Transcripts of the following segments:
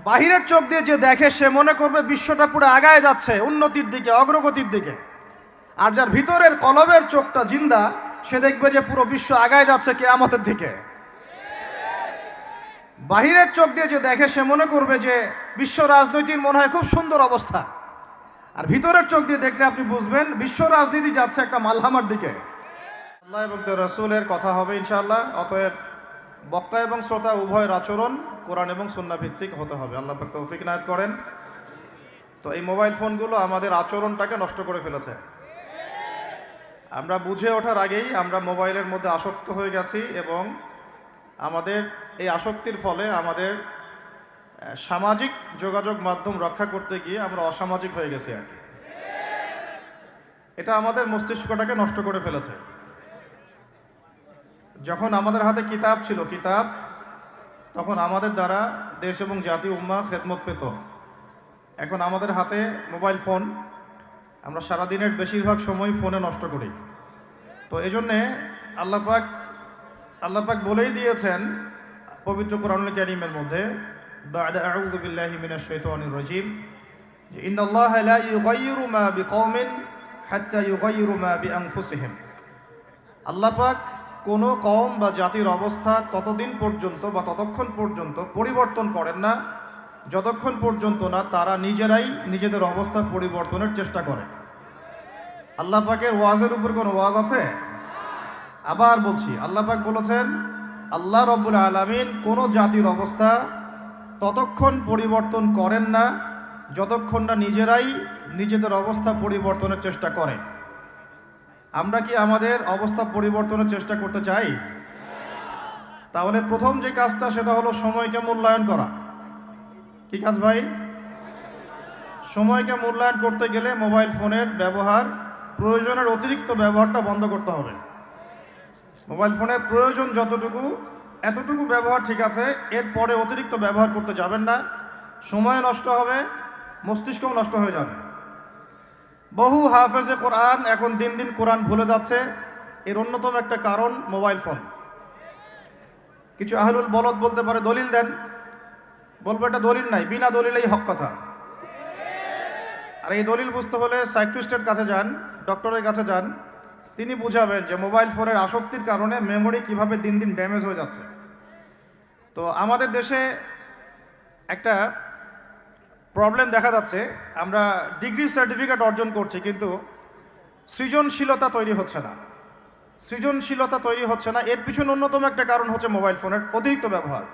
বাহিরের চোখ দিয়ে যে দেখে সে মনে করবে বিশ্বটা পুরো আগায় যাচ্ছে উন্নতির দিকে, অগ্রগতির দিকে। আর যার ভিতরের কলবের চোখটা জিন্দা, সে দেখবে যে পুরো বিশ্ব আগায় যাচ্ছে কিয়ামতের দিকে। বাহিরের চোখ দিয়ে যে দেখে সে মনে করবে যে বিশ্ব রাজনীতির মনে হয় খুব সুন্দর অবস্থা, আর ভিতরের চোখ দিয়ে দেখলে আপনি বুঝবেন বিশ্ব রাজনীতি যাচ্ছে একটা মালহামার দিকে। আল্লাহ এবং তার রাসূলের কথা হবে ইনশাআল্লাহ। অতএব বক্তা এবং শ্রোতা উভয়ের আচরণ কোরআন এবং সুন্নাহ ভিত্তিক হতে হবে। আল্লাহ পাক তৌফিক ইনায়েত করেন। তো এই মোবাইল ফোনগুলো আমাদের আচরণটাকে নষ্ট করে ফেলেছে। আমরা বুঝে ওঠার আগেই আমরা মোবাইলের মধ্যে আসক্ত হয়ে গেছি, এবং আমাদের এই আসক্তির ফলে আমাদের সামাজিক যোগাযোগ মাধ্যম রক্ষা করতে গিয়ে আমরা অসামাজিক হয়ে গেছি আর কি। এটা আমাদের মস্তিষ্কটাকে নষ্ট করে ফেলেছে। যখন আমাদের হাতে কিতাব ছিল, তখন আমাদের দ্বারা দেশ এবং জাতি উম্মাহ খেদমত পেত। এখন আমাদের হাতে মোবাইল ফোন, আমরা সারাদিনের বেশিরভাগ সময় ফোনে নষ্ট করি। তো এই জন্যে আল্লাহ পাক বলেই দিয়েছেন পবিত্র কোরআনুল কারীমের মধ্যে, বা'দা আউযু বিল্লাহি মিনাশ শাইতানির রাজীম, যে ইন্নাল্লাহা লা ইউগাইয়িরু মা বিকওমিন হাত্তা ইউগাইয়িরু মা বিআনফুসিহিম। আল্লাহ পাক কোনো কওম বা জাতির অবস্থা ততদিন পর্যন্ত বা ততক্ষণ পর্যন্ত পরিবর্তন করেন না যতক্ষণ পর্যন্ত না তারা নিজেরাই নিজেদের অবস্থা পরিবর্তনের চেষ্টা করে। আল্লাহ পাকের ওয়াজের উপর কোনো ওয়াজ আছে? আবার বলছি, আল্লাহ পাক বলেছেন আল্লাহ রব্বুল আলামিন কোনো জাতির অবস্থা ততক্ষণ পরিবর্তন করেন না যতক্ষণ না নিজেরাই নিজেদের অবস্থা পরিবর্তনের চেষ্টা করে। আমরা কি আমাদের অবস্থা পরিবর্তনের চেষ্টা করতে চাই? তাহলে প্রথম যে কাজটা সেটা হলো সময়কে মূল্যায়ন করা। কি কাজ ভাই? সময়কে মূল্যায়ন করতে গেলে মোবাইল ফোনের ব্যবহার, প্রয়োজনের অতিরিক্ত ব্যবহারটা বন্ধ করতে হবে। মোবাইল ফোনের প্রয়োজন যতটুকু এতটুকু ব্যবহার ঠিক আছে, এরপরে অতিরিক্ত ব্যবহার করতে যাবেন না। সময় নষ্ট হবে, মস্তিষ্কও নষ্ট হয়ে যাবে। বহু হাফেজে কোরআন এখন দিন দিন কোরআন ভুলে যাচ্ছে। এর অন্যতম একটা কারণ মোবাইল ফোন। কিছু আহলুল বলদ বলতে পারে দলিল দেন, বলবো এটা দলিল নাই, বিনা দলিলেই হক কথা। আর এই দলিল বুঝতে হলে সাইকিয়াট্রিস্টের কাছে যান, ডক্টরের কাছে যান, তিনি বুঝাবেন যে মোবাইল ফোনের আসক্তির কারণে মেমোরি কিভাবে দিন দিন ড্যামেজ হয়ে যাচ্ছে। তো আমাদের দেশে একটা প্রবলেম দেখা যাচ্ছে, আমরা ডিগ্রি সার্টিফিকেট অর্জন করছি কিন্তু সৃজনশীলতা তৈরি হচ্ছে না। সৃজনশীলতা তৈরি হচ্ছে না, এর পিছনে অন্যতম একটা কারণ হচ্ছে মোবাইল ফোনের অতিরিক্ত ব্যবহার।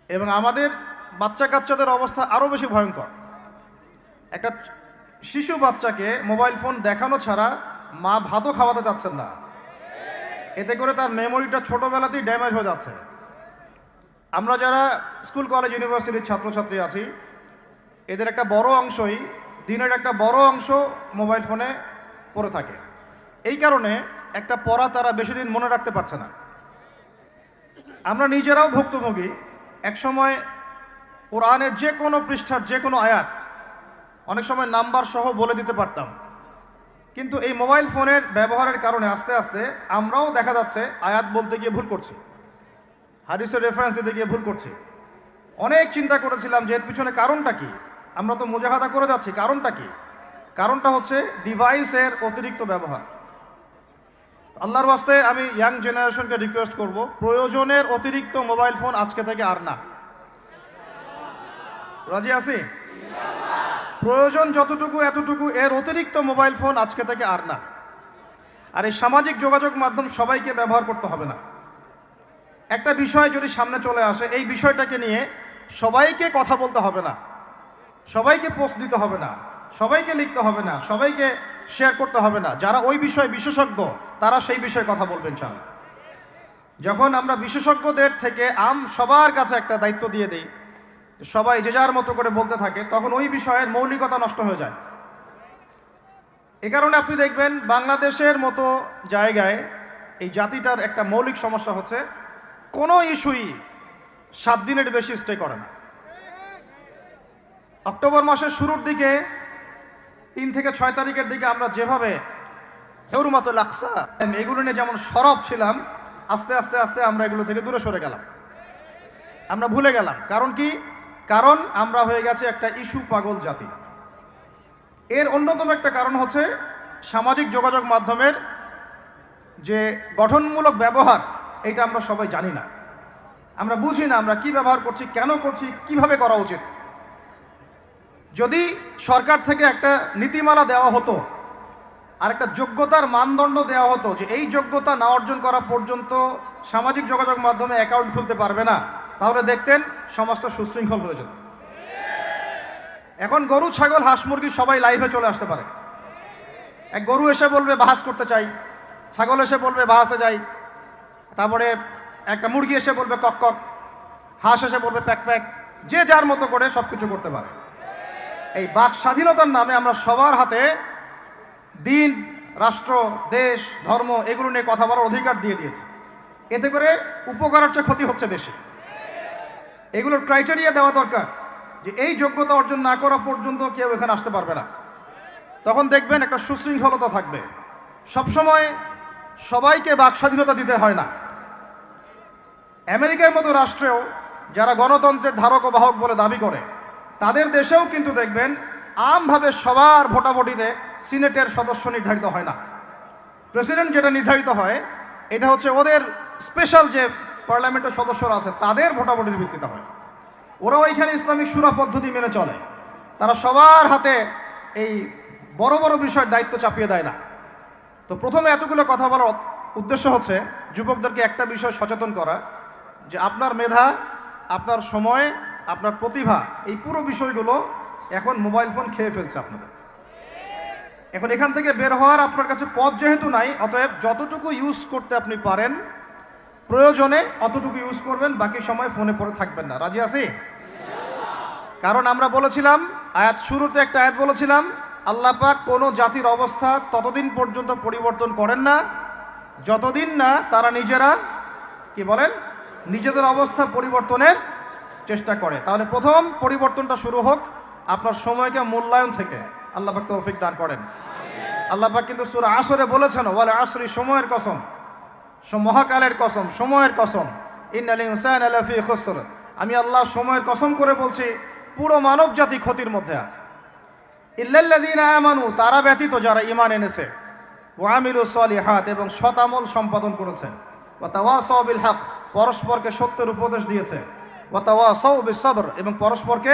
এবং আমাদের বাচ্চা কাচ্চাদের অবস্থা আরও বেশি ভয়ঙ্কর। একটা শিশু বাচ্চাকে মোবাইল ফোন দেখানো ছাড়া মা ভাতও খাওয়াতে চাচ্ছেন না। এতে করে তার মেমোরিটা ছোটোবেলাতেই ড্যামেজ হয়ে যাচ্ছে। আমরা যারা স্কুল কলেজ ইউনিভার্সিটির ছাত্রছাত্রী আছি, এদের একটা বড় অংশই, দিনের একটা বড় অংশ মোবাইল ফোনে পড়ে থাকে। এই কারণে একটা পড়া তারা বেশি দিন মনে রাখতে পারছে না। আমরা নিজেরাও ভুক্তভোগী। একসময় কোরআনের যে কোনো পৃষ্ঠার যে কোনো আয়াত অনেক সময় নাম্বার সহ বলে দিতে পারতাম, কিন্তু এই মোবাইল ফোনের ব্যবহারের কারণে আস্তে আস্তে আমরাও দেখা যাচ্ছে আয়াত বলতে গিয়ে ভুল করছি, হাদিসের রেফারেন্স দিতে গিয়ে ভুল করছি। অনেক চিন্তা করেছিলাম যে এর পিছনে কারণটা কি। আমরা তো মুজাহাদা করে যাচ্ছি, কারণটা কি? কারণটা হচ্ছে ডিভাইসের অতিরিক্ত ব্যবহার। আল্লাহর ওয়াস্তে আমি ইয়াং জেনারেশনকে রিকোয়েস্ট করব, প্রয়োজনের অতিরিক্ত মোবাইল ফোন আজকে থেকে আর না। রাজি আছি? প্রয়োজন যতটুকু এতটুকু, এর অতিরিক্ত মোবাইল ফোন আজকে থেকে আর না। আর এই সামাজিক যোগাযোগ মাধ্যম সবাইকে ব্যবহার করতে হবে না। একটা বিষয় যদি সামনে চলে আসে, এই বিষয়টাকে নিয়ে সবাইকে কথা বলতে হবে না, সবাইকে পোস্ট দিতে হবে না, সবাইকে লিখতে হবে না, সবাইকে শেয়ার করতে হবে না। যারা ওই বিষয়ে বিশেষজ্ঞ তারা সেই বিষয়ে কথা বলবেন। যখন আমরা বিশেষজ্ঞদের থেকে সবার কাছে একটা দায়িত্ব দিয়ে দিই, সবাই যে যার মতো করে বলতে থাকে, তখন ওই বিষয়ের মৌলিকতা নষ্ট হয়ে যায়। এ কারণে আপনি দেখবেন বাংলাদেশের মতো জায়গায় এই জাতিটার একটা মৌলিক সমস্যা হচ্ছে, কোনো ইস্যুই 7 দিনের বেশি স্টে করে না। অক্টোবর মাসের শুরুর দিকে 3 থেকে 6 তারিখের দিকে আমরা যেভাবে হুরমাতুল আকসা এগুলো নিয়ে যেমন সরব ছিলাম, আস্তে আস্তে আস্তে আমরা এগুলো থেকে দূরে সরে গেলাম, আমরা ভুলে গেলাম। কারণ কি? কারণ আমরা হয়ে গেছে একটা ইস্যু পাগল জাতি। এর অন্যতম একটা কারণ হচ্ছে সামাজিক যোগাযোগ মাধ্যমের যে গঠনমূলক ব্যবহার, এটা আমরা সবাই জানি না, আমরা বুঝি না আমরা কি ব্যবহার করছি, কেন করছি, কিভাবে করা উচিত। যদি সরকার থেকে একটা নীতিমালা দেওয়া হতো আর একটা যোগ্যতার মানদণ্ড দেওয়া হতো যে এই যোগ্যতা না অর্জন করা পর্যন্ত সামাজিক যোগাযোগ মাধ্যমে অ্যাকাউন্ট খুলতে পারবে না, তাহলে দেখতেন সমাজটা সুশৃঙ্খল হয়ে যেত। এখন গরু, ছাগল, হাঁস, মুরগি সবাই লাইভে চলে আসতে পারে। এক গরু এসে বলবে বাহাস করতে চাই, ছাগল এসে বলবে বাহাসে যাই, তারপরে একটা মুরগি এসে বলবে কক কক, হাঁস এসে বলবে প্যাক প্যাক, যে যার মতো করে সব কিছু করতে পারে। এই বাক স্বাধীনতার নামে আমরা সবার হাতে দিন, রাষ্ট্র, দেশ, ধর্ম এগুলো নিয়ে কথা বলার অধিকার দিয়ে দিয়েছে। এতে করে উপকারের চেয়ে ক্ষতি হচ্ছে বেশি। এগুলোর ক্রাইটেরিয়া দেওয়া দরকার যে এই যোগ্যতা অর্জন না করা পর্যন্ত কেউ এখানে আসতে পারবে না। তখন দেখবেন একটা সুশৃঙ্খলতা থাকবে। সবসময় সবাইকে বাক স্বাধীনতা দিতে হয় না। আমেরিকার মতো রাষ্ট্রেও যারা গণতন্ত্রের ধারক ও বাহক বলে দাবি করে, তাদের দেশেও কিন্তু দেখবেন আমভাবে সবার ভোটাভুটিতে সিনেটের সদস্য নির্ধারিত হয় না। প্রেসিডেন্ট যেটা নির্ধারিত হয় এটা হচ্ছে ওদের স্পেশাল যে পার্লামেন্টের সদস্যরা আছে তাদের ভোটাভুটির ভিত্তিতে হয়। ওরাও এখানে ইসলামিক শুরা পদ্ধতি মেনে চলে। তারা সবার হাতে এই বড় বড় বিষয়ের দায়িত্ব চাপিয়ে দেয় না। তো প্রথমে এতগুলো কথা বলার উদ্দেশ্য হচ্ছে যুবকদেরকে একটা বিষয় সচেতন করা, যে আপনার মেধা, আপনার সময়, আপনার প্রতিভা, এই পুরো বিষয়গুলো এখন মোবাইল ফোন খেয়ে ফেলছে আপনাদের। এখন এখান থেকে বের হওয়ার আপনার কাছে পথ যেহেতু নাই, অতএব যতটুকু ইউজ করতে আপনি পারেন প্রয়োজনে অতটুকু ইউজ করবেন, বাকি সময় ফোনে পড়ে থাকবেন না। রাজি আছি? কারণ আমরা বলেছিলাম আয়াত শুরুতে একটা আয়াত বলেছিলাম, আল্লাহ পাক কোনো জাতির অবস্থা ততদিন পর্যন্ত পরিবর্তন করেন না যতদিন না তারা নিজেরা কি বলেন নিজেদের অবস্থা পরিবর্তনের চেষ্টা করে। তাহলে প্রথম পরিবর্তনটা শুরু হোক আপনার সময়কে মূল্যায়ন থেকে। আল্লাহ পাক তৌফিক দান করেন। আল্লাহ পাক কিন্তু সূরা আসরে বলেছেন, ওয়াল আসরি, সময়ের কসম, মহাকালের কসম, সময়ের কসম, ইন্নাল ইনসানা লাফি খুসর, আমি আল্লাহ সময়ের কসম করে বলছি পুরো মানব জাতি ক্ষতির মধ্যে আছে। ইল্লাল্লাযীনা আমানু, তারা ব্যতীত যারা ঈমান এনেছে, ওয়া আমিলুস সলিহাত, এবং সৎ আমল সম্পাদন করেছে, ওয়া তাওয়াসাউ বিল হক, পরস্পরকে সত্যের উপদেশ দিয়েছে, ওয়া তাওয়াসাউ বিস সবর, এবং পরস্পরকে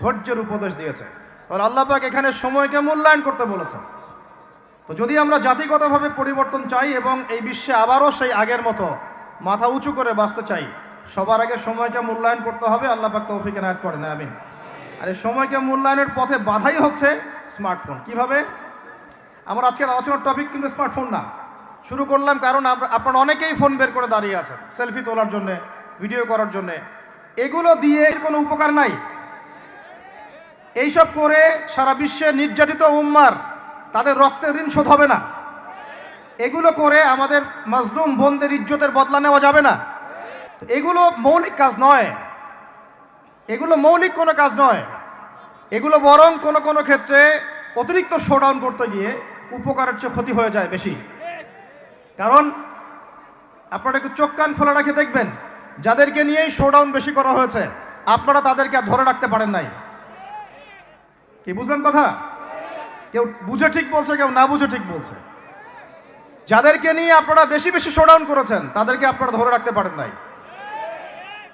ধৈর্যের উপদেশ দিয়েছে। তাহলে আল্লাহ পাক এখানে সময়কে মূল্যায়ন করতে বলেছেন। তো যদি আমরা জাতিগতভাবে পরিবর্তন চাই এবং এই বিশ্বে আবারও সেই আগের মতো মাথা উঁচু করে বাঁচতে চাই, সবার আগে সময়কে মূল্যায়ন করতে হবে। আল্লাহ পাক তৌফিক এনায়েত করেন, আমিন। আর এই সময়কে মূল্যায়নের পথে বাধাই হচ্ছে স্মার্টফোন। কিভাবে? আমার আজকের আলোচনার টপিক কিন্তু স্মার্টফোন না। শুরু করলাম কারণ আপনারা অনেকেই ফোন বের করে দাঁড়িয়ে আছেন সেলফি তোলার জন্যে, ভিডিও করার জন্যে। এগুলো দিয়ে কোনো উপকার নাই। এইসব করে সারা বিশ্বে নির্যাতিত উম্মার তাদের রক্তের ঋণ শোধ হবে না। এগুলো করে আমাদের মাজলুম বোনদের ইজ্জতের বদলা নেওয়া যাবে না। এগুলো মৌলিক কাজ নয়, এগুলো মৌলিক কোনো কাজ নয়। এগুলো বরং কোনো কোনো ক্ষেত্রে অতিরিক্ত শোডাউন করতে গিয়ে উপকারের চেয়ে ক্ষতি হয়ে যায় বেশি। কারণ আপনারা একটু চোখ কান খোলা রাখে দেখবেন, যাদেরকে নিয়েই শোডাউন বেশি করা হয়েছে আপনারা তাদেরকে আর ধরে রাখতে পারেন নাই। কি বুঝলেন কথা? কেউ বুঝে ঠিক বলছে, কেউ না বুঝে ঠিক বলছে। যাদেরকে নিয়ে আপনারা বেশি বেশি শোডাউন করেছেন তাদেরকে আপনারা ধরে রাখতে পারেন নাই।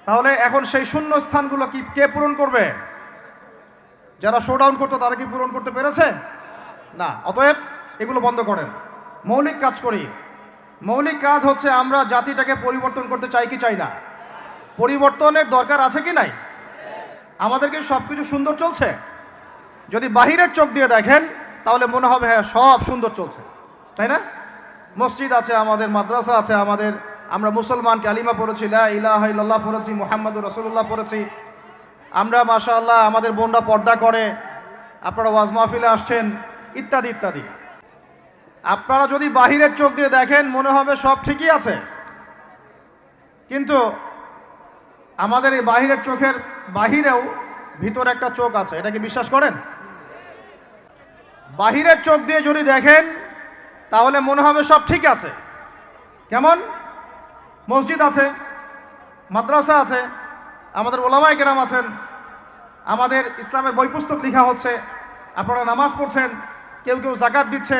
তাহলে এখন সেই শূন্য স্থানগুলো কি কে পূরণ করবে? যারা শোডাউন করতো তারা কি পূরণ করতে পেরেছে? না। অতএব এগুলো বন্ধ করেন, মৌলিক কাজ করি। মৌলিক কাজ হচ্ছে আমরা জাতিটাকে পরিবর্তন করতে চাই কি চাই না? পরিবর্তনের দরকার আছে কি নাই? আমাদেরকে সব কিছু সুন্দর চলছে? যদি বাহিরের চোখ দিয়ে দেখেন তাহলে মনে হবে হ্যাঁ সব সুন্দর চলছে, তাই না? মসজিদ আছে আমাদের, মাদ্রাসা আছে আমাদের, আমরা মুসলমান কালিমা পড়েছি, লা ইলাহা ইল্লাল্লাহ পড়েছি, মুহাম্মাদুর রাসূলুল্লাহ পড়েছি, আমরা মাশাআল্লাহ আমাদের বোনরা পর্দা করে, আপনারা ওয়াজ মাহফিলে আসছেন, ইত্যাদি ইত্যাদি। আপনারা যদি বাহিরের চোখ দিয়ে দেখেন মনে হবে সব ঠিকই আছে, কিন্তু আমাদের এই বাহিরের চোখের বাহিরেও ভিতরে একটা চোখ আছে। এটা কি বিশ্বাস করেন? বাহিরের চোখ দিয়ে যদি দেখেন তাহলে মনে হবে সব ঠিক আছে। কেমন? মসজিদ আছে, মাদ্রাসা আছে, আমাদের ওলামায়ে কেরাম আছেন, আমাদের ইসলামের বই পুস্তক লেখা হচ্ছে, আপনারা নামাজ পড়ছেন, কেউ কেউ জাকাত দিচ্ছে,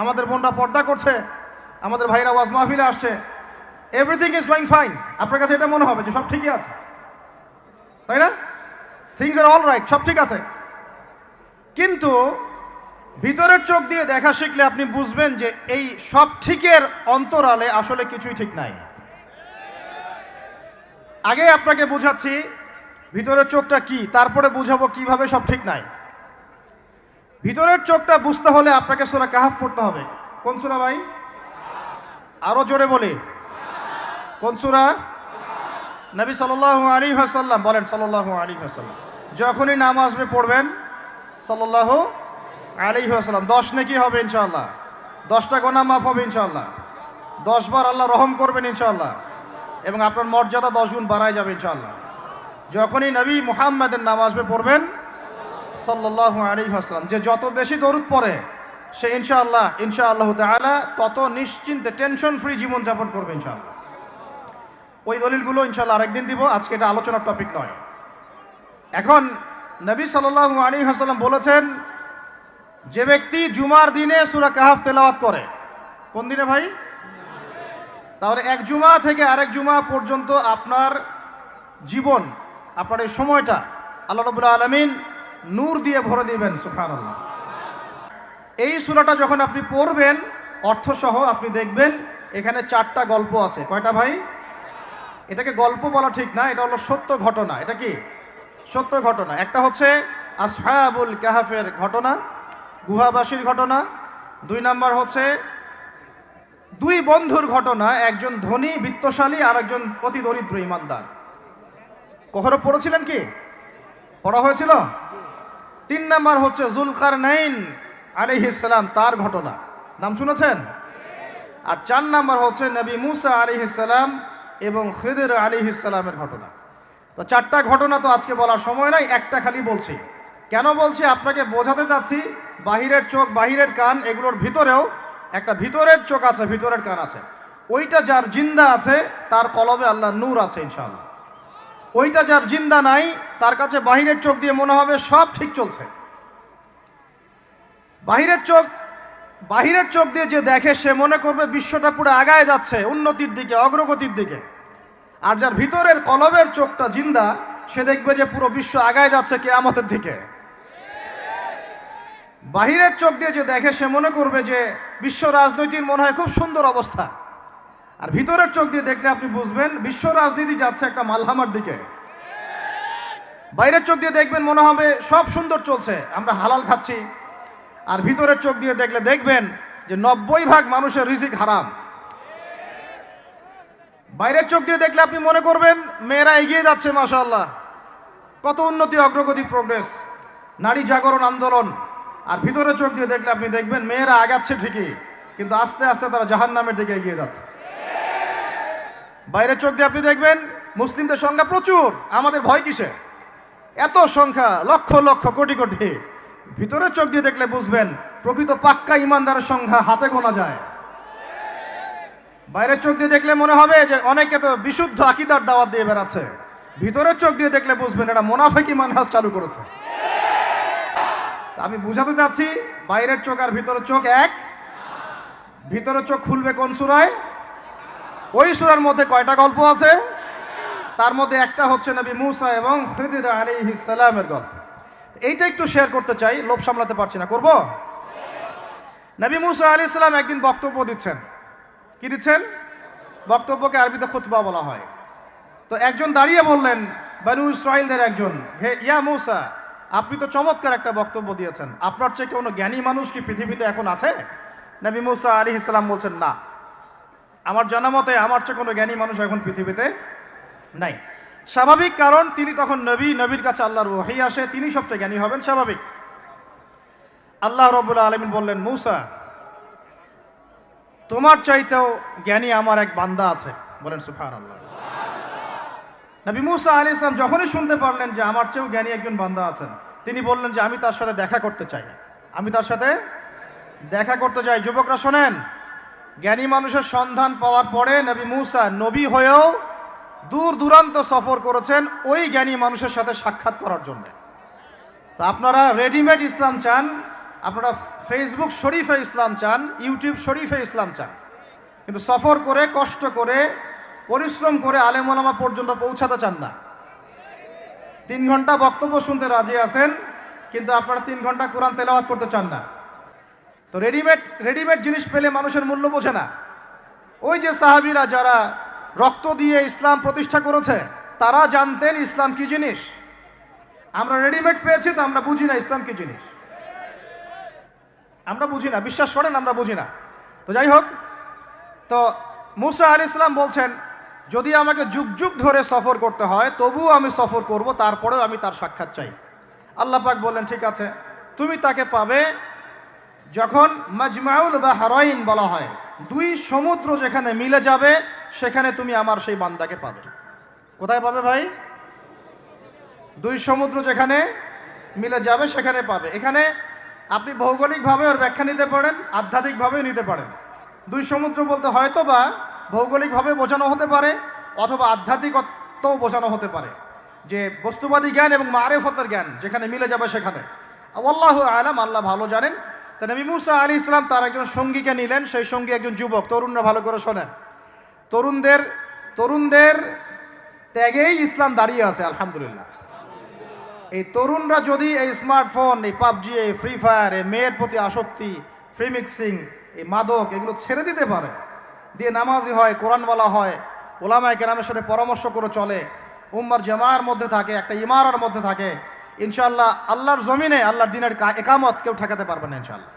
আমাদের বোনরা পর্দা করছে, আমাদের ভাইরা ওয়াজ মাহফিলে আসছে, এভরিথিং ইজ গোয়িং ফাইন। আপনার কাছে এটা মনে হবে যে সব ঠিকই আছে, তাই না? থিংস আর অল রাইট, সব ঠিক আছে। কিন্তু ভিতরের চোখ দিয়ে দেখা শিখলে আপনি বুঝবেন যে এই সব ঠিকের অন্তরালে আসলে কিছুই ঠিক নাই। আগে আপনাকে বুঝাচ্ছি ভিতরের চোখটা কি, তারপরে বুঝাবো কিভাবে সব ঠিক নাই। ভিতরের চোখটা বুঝতে হলে আপনাকে সূরা কাহাফ পড়তে হবে। কোন সূরা ভাই? আরো জোরে বলি, কোন সূরা? নবী সাল্লাল্লাহু আলাইহি ওয়াসাল্লাম বলেন, সাল্লাল্লাহু আলাইহি ওয়াসাল্লাম যখনই নামাজ আসবে পড়বেন সাল্লাল্লাহু আলাইহি ওয়াসাল্লাম, 10 নেকি হবে ইনশাআল্লাহ, 10টা গুনাহ মাফ হবে ইনশাআল্লাহ, 10 বার আল্লাহ রহম করবেন ইনশাআল্লাহ, এবং আপনার মর্যাদা 10 গুণ বাড়ায় যাবে ইনশাআল্লাহ। যখনই নবী মুহাম্মাদের নাম আসবে পড়বেন সাল্লাল্লাহু আলাইহি ওয়াসাল্লাম, যে যত বেশি দরুদ পড়ে সে ইনশাআল্লাহ তাআলা তত নিশ্চিন্তে টেনশন ফ্রি জীবন যাপন করবে ইনশাআল্লাহ। ওই দলিলগুলো ইনশাআল্লাহ আরেকদিন দিব, আজকে এটা আলোচনার টপিক নয়। এখন নবী সাল্লাল্লাহু আলাইহি ওয়াসাল্লাম বলেছেন, যে ব্যক্তি জুমার দিনে সূরা কাহাফ তেলাওয়াত করে, কোন দিনে ভাই? তাহলে এক জুমা থেকে আরেক জুমা পর্যন্ত আপনার জীবন, আপনার এই সময়টা আল্লাহ রাব্বুল আলামিন নূর দিয়ে ভরে দিবেন। সুবহানাল্লাহ। এই সূরাটা যখন আপনি পড়বেন অর্থসহ, আপনি দেখবেন এখানে 4টা গল্প আছে। কয়টা ভাই? এটাকে গল্প বলা ঠিক না, এটা হলো সত্য ঘটনা। এটা কি? সত্য ঘটনা। একটা হচ্ছে আসহাবুল কাহাফের ঘটনা, গুহাবাসীর ঘটনা। 2 নাম্বার হচ্ছে 2 বন্ধুর ঘটনা, একজন ধনী বিত্তশালী আর একজন অতি দরিদ্র ইমানদার। কখনো পড়েছিলেন কি? পড়া হয়েছিল? 3 নাম্বার হচ্ছে যুলকারনাইন আলাইহিস সালাম, তার ঘটনা, নাম শুনেছেন? আর 4 নাম্বার হচ্ছে নবী মুসা আলাইহিস সালাম এবং খিদর আলাইহিস সালামের ঘটনা। তো 4টা ঘটনা তো আজকে বলার সময় নাই, একটা খালি বলছি। কেন বলছি? আপনাকে বোঝাতে চাচ্ছি বাহিরের চোখ, বাহিরের কান, এগুলোর ভিতরেও একটা ভিতরের চোখ আছে, ভিতরের কান আছে। ওইটা যার জিন্দা আছে তার কলবে আল্লাহ নূর আছে ইনশাআল্লাহ। ওইটা যার জিন্দা নাই তার কাছে বাহিরের চোখ দিয়ে মনে হবে সব ঠিক চলছে। বাহিরের চোখ দিয়ে যে দেখে সে মনে করবে বিশ্বটা পুরো আগায় যাচ্ছে, উন্নতির দিকে, অগ্রগতির দিকে। আর যার ভিতরের কলবের চোখটা জিন্দা, সে দেখবে যে পুরো বিশ্ব আগায় যাচ্ছে কিয়ামতের দিকে। বাহিরের চোখ দিয়ে যে দেখে সে মনে করবে যে বিশ্ব রাজনীতির মনে হয় খুব সুন্দর অবস্থা। আর ভিতরের চোখ দিয়ে দেখলে আপনি বুঝবেন বিশ্ব রাজনীতি যাচ্ছে একটা মালহামার দিকে। বাইরের চোখ দিয়ে দেখবেন মনে হবে সব সুন্দর চলছে, আমরা হালাল খাচ্ছি। আর ভিতরের চোখ দিয়ে দেখলে দেখবেন যে 90% মানুষের রিজিক হারাম। বাইরের চোখ দিয়ে দেখলে আপনি মনে করবেন মেয়েরা এগিয়ে যাচ্ছে, মাশাআল্লাহ, কত উন্নতি, অগ্রগতি, প্রোগ্রেস, নারী জাগরণ আন্দোলন। আর ভিতরের চোখ দিয়ে দেখলে আপনি দেখবেন মেয়েরা আগাচ্ছে ঠিকই, কিন্তু আস্তে আস্তে তারা জাহান্নামের দিকে এগিয়ে যাচ্ছে। বাইরের চোখ দিয়ে আপনি দেখবেন মুসলিমদের সংখ্যা প্রচুর, আমাদের ভয় কিসে, এত সংখ্যা, লক্ষ লক্ষ, কোটি কোটি। ভিতরের চোখ দিয়ে দেখলে বুঝবেন প্রকৃত পাক্কা ইমানদারের সংখ্যা হাতে গোনা যায়। বাইরের চোখ দিয়ে দেখলে মনে হবে যে অনেকে তো বিশুদ্ধ আকীদার দাওয়াত দিয়ে বেড়াচ্ছে। ভিতরের চোখ দিয়ে দেখলে বুঝবেন এটা মুনাফিকি মানহাজ চালু করেছে। আমি বুঝাতে চাচ্ছি বাইরের চোখ আর ভিতরের চোখ এক। ভিতরের চোখ খুলবে কোন সূরায়? ওই সূরার মধ্যে কয়টা গল্প আছে? তার মধ্যে একটা হচ্ছে নবী মুসা এবং খিদর আলাইহিস সালামের গল্প। এইটা একটু শেয়ার করতে চাই, লোভ সামলাতে পারছি না, করব। নবী মুসা আলাইহিস সালাম একদিন বক্তব্য দিচ্ছেন। কি দিচ্ছেন? বক্তব্যকে আরবিতে খুতবা বলা হয়। তো একজন দাঁড়িয়ে বললেন, বনু ইসরাইলদের একজন, হে ইয়া মুসা, আপনি তো চমৎকার একটা বক্তব্য দিয়েছেন, আপনার চেয়ে কোনো জ্ঞানী মানুষ কি পৃথিবীতে এখন আছে? নবী মুসা আলাইহিস সালাম বলছেন, না, আমার জানা মতে আমার চেয়ে কোনো জ্ঞানী মানুষ এখন পৃথিবীতে নাই। স্বাভাবিক, কারণ তিনি তখন নবী, নবীর কাছে আল্লাহর ওহী আসে, তিনি সবচেয়ে জ্ঞানী হবেন, স্বাভাবিক। আল্লাহ রাব্বুল আলামিন বললেন, মুসা, তোমার চাইতেও জ্ঞানী আমার এক বান্দা আছে। বলেন সুবহানাল্লাহ। নবী মুসা আলাইহিস সালাম যখনই শুনতে পারলেন যে আমার চেয়েও জ্ঞানী একজন বান্দা আছেন, তিনি বললেন যে আমি তার সাথে দেখা করতে চাই, আমি তার সাথে দেখা করতে চাই। যুবকরা শোনেন, জ্ঞানী মানুষের সন্ধান পাওয়ার পরে নবী মুসা নবী হয়েও দূর দূরান্ত সফর করেছেন ওই জ্ঞানী মানুষের সাথে সাক্ষাৎ করার জন্য। তো আপনারা রেডিমেড ইসলাম চান, আপনারা ফেসবুক শরীফে ইসলাম চান, ইউটিউব শরীফে ইসলাম চান, কিন্তু সফর করে কষ্ট করে পরিশ্রম করে আলেম ওলামা পর্যন্ত পৌঁছাতে চান না। 3 ঘন্টা বক্তব্য শুনতে রাজি আছেন, কিন্তু আপনারা 3 ঘন্টা কোরআন তেলাওয়াত করতে চান না। তো রেডিমেড জিনিস পেলে মানুষের মূল্য বোঝে না। ওই যে সাহাবীরা যারা রক্ত দিয়ে ইসলাম প্রতিষ্ঠা করেছে, তারা জানতেন ইসলাম কি জিনিস। আমরা রেডিমেড পেয়েছি তো আমরা বুঝি না ইসলাম কি জিনিস, আমরা বুঝি না, বিশ্বাস করেন আমরা বুঝি না। তো যাই হোক, তো মুসা আলাইহিস সালাম বলছেন যদি আমাকে যুগ যুগ ধরে সফর করতে হয় তবুও আমি সফর করব, তারপরেও আমি তার সাক্ষাৎ চাই। আল্লাহ পাক বললেন ঠিক আছে, তুমি তাকে পাবে যখন মাজমাউল বাহরাইন বলা হয়, 2 সমুদ্র যেখানে মিলে যাবে সেখানে তুমি আমার সেই বান্দাকে পাবে। কোথায় পাবে ভাই? 2 সমুদ্র যেখানে মিলে যাবে সেখানে পাবে। এখানে আপনি ভৌগোলিকভাবে ওর ব্যাখ্যা নিতে পারেন, আধ্যাত্মিকভাবেও নিতে পারেন। 2 সমুদ্র বলতে হয়তো বা ভৌগোলিকভাবে বোঝানো হতে পারে অথবা আধ্যাত্মিকতাও বোঝানো হতে পারে, যে বস্তুবাদী জ্ঞান এবং মারেফতের জ্ঞান যেখানে মিলে যাবে সেখানে। আল্লাহু আলাম, আল্লাহ ভালো জানেন। তা নবী মুসা আলাইহিস সালাম তার একজন সঙ্গীকে নিলেন, সেই সঙ্গী একজন যুবক। তরুণরা ভালো করে শোনেন, তরুণদের ত্যাগেই ইসলাম দাঁড়িয়ে আছে আলহামদুলিল্লাহ। এই তরুণরা যদি এই স্মার্টফোন, এই পাবজি, এই ফ্রি ফায়ার, এই মেয়ের প্রতি আসক্তি, ফ্রি মিক্সিং, এই মাদক, এগুলো ছেড়ে দিতে পারে, দিয়ে নামাজি হয়, কোরআনওয়ালা হয়, ওলামায়ে কেরামের সাথে পরামর্শ করে চলে, উম্মার জামার মধ্যে থাকে, একটা ইমারার মধ্যে থাকে, ইনশাআল্লাহ আল্লাহর জমিনে আল্লাহর দ্বীনের একামত কেউ ঠেকাতে পারবে না ইনশাআল্লাহ।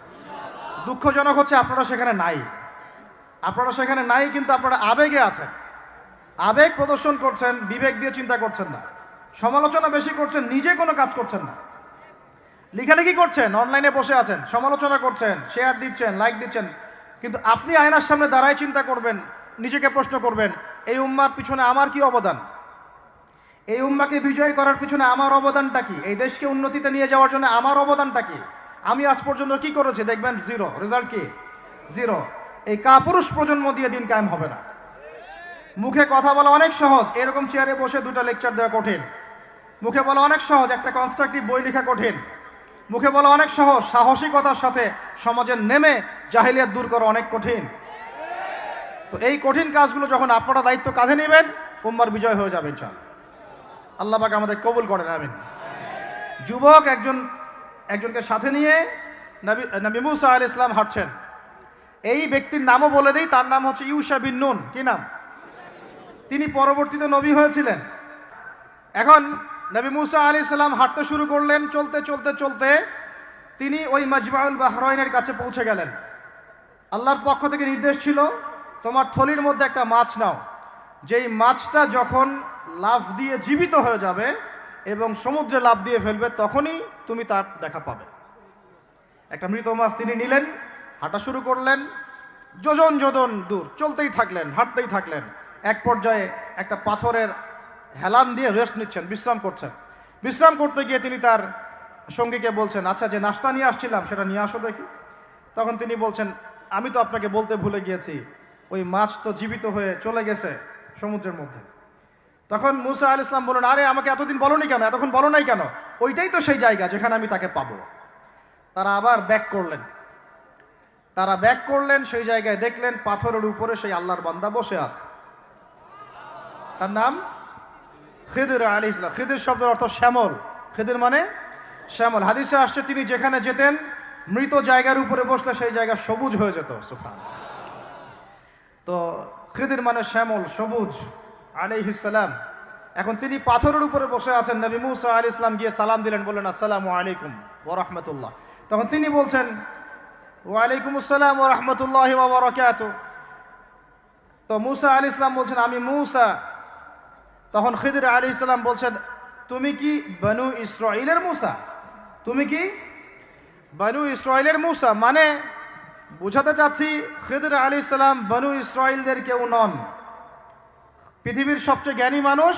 দুঃখজনক হচ্ছে আপনারা সেখানে নাই, কিন্তু আপনারা আবেগে আছেন, আবেগ প্রদর্শন করছেন, বিবেক দিয়ে চিন্তা করছেন না, সমালোচনা বেশি করছেন, নিজে কোনো কাজ করছেন না, লেখালেখি করছেন, অনলাইনে বসে আছেন, সমালোচনা করছেন, শেয়ার দিচ্ছেন, লাইক দিচ্ছেন, কিন্তু আপনি আয়নার সামনে দাঁড়ায় চিন্তা করবেন, নিজেকে প্রশ্ন করবেন, এই উম্মার পিছনে আমার কি অবদান, এই উম্মাকে বিজয় করার পিছনে আমার অবদানটা কি, এই দেশকে উন্নতিতে নিয়ে যাওয়ার জন্য আমার অবদানটা কি, আমি আজ পর্যন্ত কি করেছি, দেখবেন জিরো, রেজাল্ট কি জিরো। এই কাপুরুষ প্রজন্ম দিয়ে দিন কায়েম হবে না। মুখে কথা বলা অনেক সহজ, এরকম চেয়ারে বসে 2টা লেকচার দেওয়া কঠিন। মুখে বলা অনেক সহজ, একটা কনস্ট্রাকটিভ বই লেখা কঠিন। মুখে বলা অনেক সহজ, সাহসিকতার সাথে সমাজের নেমে জাহিলিয়াত দূর করা অনেক কঠিন। তো এই কঠিন কাজগুলো যখন আপনারা দায়িত্ব কাঁধে নেবেন, উম্মার বিজয় হয়ে যাবে ইনশাআল্লাহ। আল্লাহ পাক আমাদের কবুল করেন, আমিন। যুবক একজনকে সাথে নিয়ে নবী মুসা আলাইহিস সালাম হাঁটছেন। এই ব্যক্তির নামও বলে দেই, তার নাম হচ্ছে ইউশা বিন নুন। কি নাম? তিনি পরবর্তীতে নবী হয়েছিলেন। এখন নবী মুসা আলাইহিস সালাম হাঁটতে শুরু করলেন, চলতে চলতে চলতে তিনি ওই মাজমাউল বাহরাইনের কাছে পৌঁছে গেলেন। আল্লাহর পক্ষ থেকে নির্দেশ ছিল, তোমার থলির মধ্যে একটা মাছ নাও, যেই মাছটা যখন লাফ দিয়ে জীবিত হয়ে যাবে এবং সমুদ্রে লাফ দিয়ে ফেলবে তখনই তুমি তার দেখা পাবে। একটা মৃত মাছ তিনি নিলেন, হাঁটা শুরু করলেন, যোজন দূর চলতেই থাকলেন, হাঁটতেই থাকলেন। এক পর্যায়ে একটা পাথরের হেলান দিয়ে রেস্ট নিচ্ছেন, বিশ্রাম করছেন। বিশ্রাম করতে গিয়ে তিনি তার সঙ্গীকে বলছেন, আচ্ছা যে নাস্তা নিয়ে আসছিলাম সেটা নিয়ে আসো দেখি। তখন তিনি বলছেন, আমি তো আপনাকে বলতে ভুলে গিয়েছি, ওই মাছ তো জীবিত হয়ে চলে গেছে সমুদ্রের মধ্যে। তখন মুসা আলাইহিস সালাম বললেন, আরে আমাকে এতদিন বলোনি কেন, এতক্ষণ বলো নাই কেন? ওইটাই তো সেই জায়গা যেখানে আমি তাকে পাবো। তারা আবার ব্যাক করলেন, সেই জায়গায় দেখলেন পাথরের উপরে সেই আল্লাহর বান্দা বসে আছে। তার নাম খিদির আলাইহিস সালাম। খিদির শব্দের অর্থ শ্যামল, খিদির মানে শ্যামল। হাদিসে আসছে তিনি যেখানে যেতেন মৃত জায়গার উপরে বসলে সেই জায়গা সবুজ হয়ে যেত। সুবহানাল্লাহ। তো খিদির মানে শ্যামল, সবুজ আলাইহিস সালাম। এখন তিনি পাথরের উপরে বসে আছেন। নবী মুসা আলাইহিস সালাম গিয়ে সালাম দিলেন, বললেন আসসালামু আলাইকুম ওয়া রাহমাতুল্লাহ। তখন তিনি বলছেন, ওয়া আলাইকুম আসসালাম ওয়া রাহমাতুল্লাহি ওয়া বারাকাতুহু। তো মুসা আলাইহিস সালাম বলছেন, আমি মুসা। তখন খিদির আলাইহিস সালাম বলছেন, তুমি কি বনু ইসরাইলের মুসা? তুমি কি বনু ইসরাইলের মুসা? মানে বুঝাতে চাচ্ছি খিদির আলাইহিস সালাম বনু ইসরাইলদের কেউ নন। পৃথিবীর সবচেয়ে জ্ঞানী মানুষ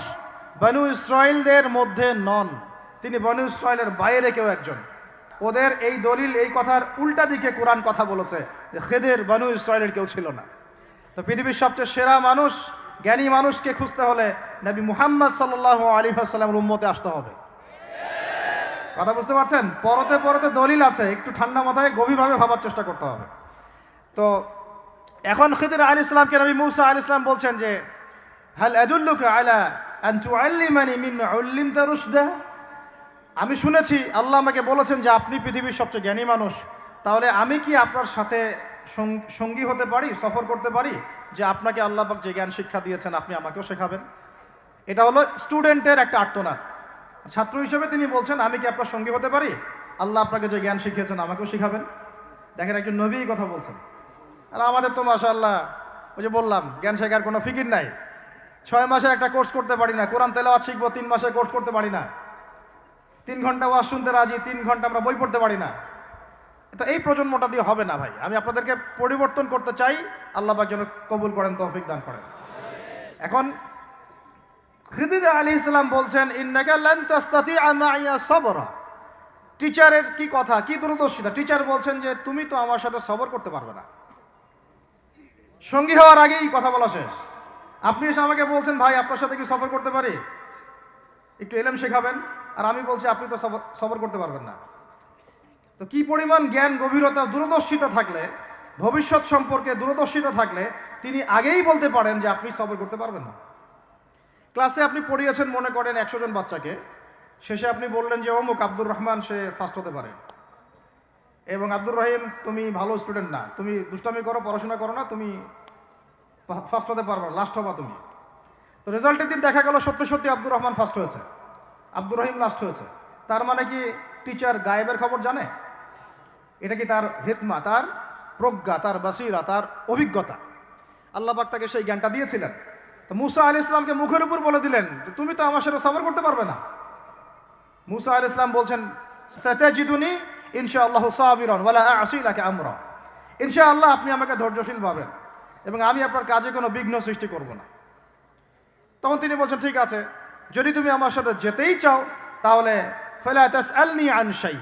বনু ইসরাইলদের মধ্যে নন, তিনি বনু ইসরাইলের বাইরে কেউ একজন। ওদের এই দলিল, এই কথার উল্টা দিকে কোরআন কথা বলেছে যে খিদির বনু ইসরাইলের কেউ ছিল না। তো পৃথিবীর সবচেয়ে সেরা মানুষ, জ্ঞানী মানুষকে খুঁজতে হলে নবী মুহাম্মদ সাল্লাল্লাহু আলাইহি ওয়াসাল্লামের উম্মতে আসতে হবে। কথা বুঝতে পারছেন? পরতে পরতে দলিল আছে, একটু ঠান্ডা মাথায় গভীরভাবে ভাবার চেষ্টা করতে হবে। তো এখন খিদির আলাইহিস সালামকে নবী মূসা আলাইহিস সালাম বলছেন যে হাল আদুল্লুকা আলা আন তুআল্লিমানি মিম্মা উল্লিমতা রুশদা, আমি শুনেছি আল্লাহ আমাকে বলেছেন যে আপনি পৃথিবীর সবচেয়ে জ্ঞানী মানুষ, তাহলে আমি কি আপনার সাথে সঙ্গী হতে পারি, সফর করতে পারি, যে আপনাকে আল্লাহ পাক যে জ্ঞান শিক্ষা দিয়েছেন আপনি আমাকেও শেখাবেন? এটা হলো স্টুডেন্টের একটা আর্তনাদ। ছাত্র হিসেবে তিনি বলছেন আমি কি আপনার সঙ্গী হতে পারি, আল্লাহ আপনাকে যে জ্ঞান শিখিয়েছেন আমাকেও শিখাবেন? দেখেন একজন নবী কথা বলছেন। আর আমাদের তো মাশাআল্লাহ ওই যে বললাম জ্ঞান শেখার কোনো ফিকির নাই। 6 মাসের একটা কোর্স করতে পারি না, কোরআন তেলাওয়াত শিখবো 3 মাসের কোর্স করতে পারি না, 3 ঘন্টা ওয়াজ শুনতে রাজি, 3 ঘন্টা আমরা বই পড়তে পারি না। তো এই প্রজন্মটা দিয়ে হবে না ভাই। আমি আপনাদেরকে পরিবর্তন করতে চাই, আল্লাহ পাক যেন কবুল করেন, তৌফিক দান করেন। এখন খিদির আলাইহিস সালাম বলছেন ইন্নাকা লান তাস্তাতিআ মাইয়া সাবরা। টিচারের কি কথা, কি দূরদর্শিতা! টিচার বলছেন যে তুমি তো আমার সাথে সবর করতে পারবে না। সঙ্গী হওয়ার আগেই কথা বলা শেষ। আপনি এসে আমাকে বলছেন ভাই আপনার সাথে কি সফর করতে পারি, একটু এলেম শেখাবেন, আর আমি বলছি আপনি তো সবর করতে পারবেন না। তো কি পরিমাণ জ্ঞান গভীরতা দূরদর্শিতা থাকলে, ভবিষ্যৎ সম্পর্কে দূরদর্শিতা থাকলে তিনি আগেই বলতে পারেন যে আপনি সবর করতে পারবেন না। ক্লাসে আপনি পড়িয়েছেন মনে করেন 100 জন বাচ্চাকে, শেষে আপনি বললেন যে অমুক আব্দুর রহমান সে ফার্স্ট হতে পারে, এবং আব্দুর রহিম তুমি ভালো স্টুডেন্ট না, তুমি দুষ্টামি করো, পড়াশোনা করো না, তুমি ফার্স্ট হতে পারবে না, লাস্ট হবা তুমি। তো রেজাল্টের দিন দেখা গেল সত্যি সত্যি আব্দুর রহমান ফার্স্ট হয়েছে, আব্দুর রহিম লাস্ট হয়েছে। তার মানে কি টিচার গায়েবের খবর জানে? এটা কি তার হিকমা, তার প্রজ্ঞা, তার বাসিরা, তার অভিজ্ঞতা? আল্লাহ পাক তাকে সেই জ্ঞানটা দিয়েছিলেন। তো মুসা আলাইহিস সালামকে মুখের উপর বলে দিলেন তুমি তো আমার সাথে সবর করতে পারবে না। মুসা আলাইহিস সালাম বলছেন সাতাজিদুনি ইনশাআল্লাহ সাবিরান ওয়ালা আ'সি লাকা আমরা, ইনশাআল্লাহ আপনি আমাকে ধৈর্যশীল পাবেন এবং আমি আপনার কাজে কোনো বিঘ্ন সৃষ্টি করব না। তখন তিনি বলছেন ঠিক আছে, যদি তুমি আমার সাথে যেতেই চাও তাহলে ফালা তাসআলনি আন শাই,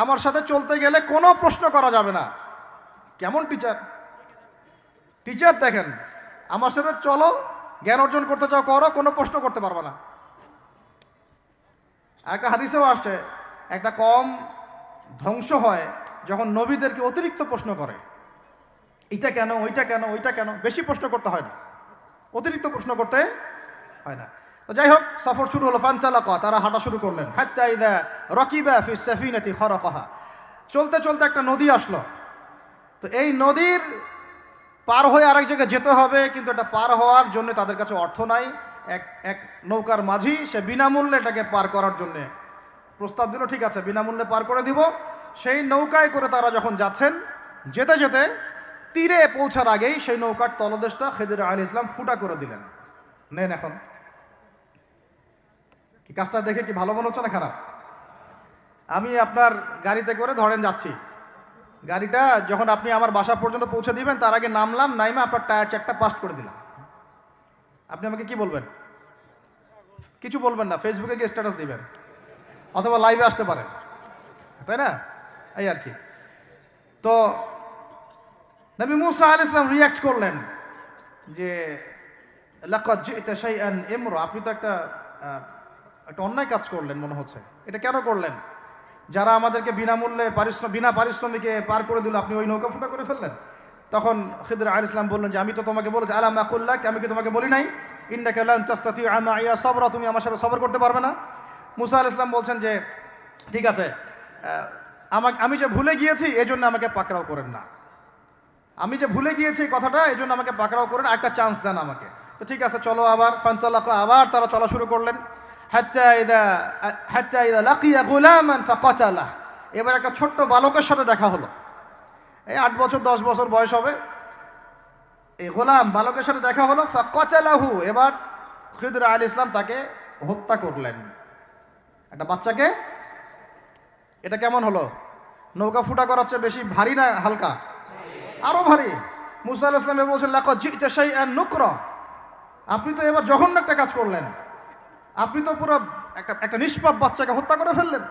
আমার সাথে চলতে গেলে কোনো প্রশ্ন করা যাবে না। কেমন টিচার! টিচার দেখেন, আমার সাথে চলো, জ্ঞান অর্জন করতে চাও করো, কোনো প্রশ্ন করতে পারবে না। একটা হাদিসেও আসছে একটা কম ধ্বংস হয় যখন নবীদেরকে অতিরিক্ত প্রশ্ন করে, এটা কেন, ওইটা কেন, ওইটা কেন। বেশি প্রশ্ন করতে হয় না, অতিরিক্ত প্রশ্ন করতে হয় না। তো যাই হোক, সফর শুরু হলো। ফানসালাকা, তারা হাঁটা শুরু করলেন। হাত্তা ইযা রাকিবা ফিস সাফিনাতি খারাকাহা, চলতে চলতে একটা নদী আসলো। তো এই নদীর পার হয়ে আরেক জায়গায় যেতে হবে, কিন্তু এটা পার হওয়ার জন্য তাদের কাছে অর্থ নাই। এক নৌকার মাঝি সে বিনামূল্যে এটাকে পার করার জন্যে প্রস্তাব দিল, ঠিক আছে বিনামূল্যে পার করে দিব। সেই নৌকায় করে তারা যখন যাচ্ছেন, যেতে যেতে তীরে পৌঁছার আগেই সেই নৌকার তলদেশটা খিদির আলাইহিস সালাম ফুটা করে দিলেন। নেন এখন কি কাজটা দেখে কি ভালো মনে হচ্ছে না খারাপ? আমি আপনার গাড়িতে করে ধরেন যাচ্ছি, গাড়িটা যখন আপনি আমার বাসা পর্যন্ত পৌঁছে দিবেন তার আগে নামলাম, নাইমা আপনার টায়ার 4টা পাস্ট করে দিলাম, আপনি আমাকে কি বলবেন? কিছু বলবেন না, ফেসবুকে গিয়ে স্ট্যাটাস দিবেন অথবা লাইভে আসতে পারেন, তাই না? এই আর কি। তো নবী মুসা আলাইহিস সালাম রিয়্যাক্ট করলেন যে লাকাদ জি'তা শাইআন ইমরা, আপনি তো একটা অন্যায় কাজ করলেন মনে হচ্ছে। এটা কেন করলেন? যারা আমাদেরকে বিনামূল্যে বিনা পারিশ্রমিকে পার করে দিল, আপনি ওই নৌকা ফুটা করে ফেললেন। তখন খিদির আলাইহিস সালাম বললেন যে আমি তো তোমাকে বলেছি, আলাম আকুল লাক, আমি কি তোমাকে বলি নাই ইন্নাকা লান তাস্তাতিআ মাইয়া সাবরা, তুমি আমার সাথে সবর করতে পারবে না? মুসা আলাইহিস সালাম বলছেন যে ঠিক আছে, আমি যে ভুলে গিয়েছি এজন্য আমাকে পাকড়াও করেন না, আমি যে ভুলে গিয়েছি কথাটা এজন্য আমাকে পাকড়াও করেন, একটা চান্স দেন আমাকে। তো ঠিক আছে চলো আবার। ফানতালাকা, আবার তারা চলা শুরু করলেন। হাত্তা ইযা লাকিয়া গুলামান ফাকাতালা, এবার একটা ছোট্ট বালকের সাথে দেখা হলো। এই 8 বছর 10 বছর বয়স হবে, এই গোলাম বালকের সাথে দেখা হলো। ফাকাতালাহু, এবার খিদির আলাইহিস সালাম তাকে হত্যা করলেন। একটা বাচ্চাকে, এটা কেমন হলো? নৌকা ফুটা করার চেয়ে বেশি ভারী না হালকা? আরো ভারী। মুসা আলাইহিস সালাম বলছেন লাকাদ জি'তা শাইআন নুকরা, আপনি তো এবার জঘন্য একটা কাজ করলেন, আপনি তো পুরো একটা নিষ্পাপ বাচ্চাকে হত্যা করে ফেললেন।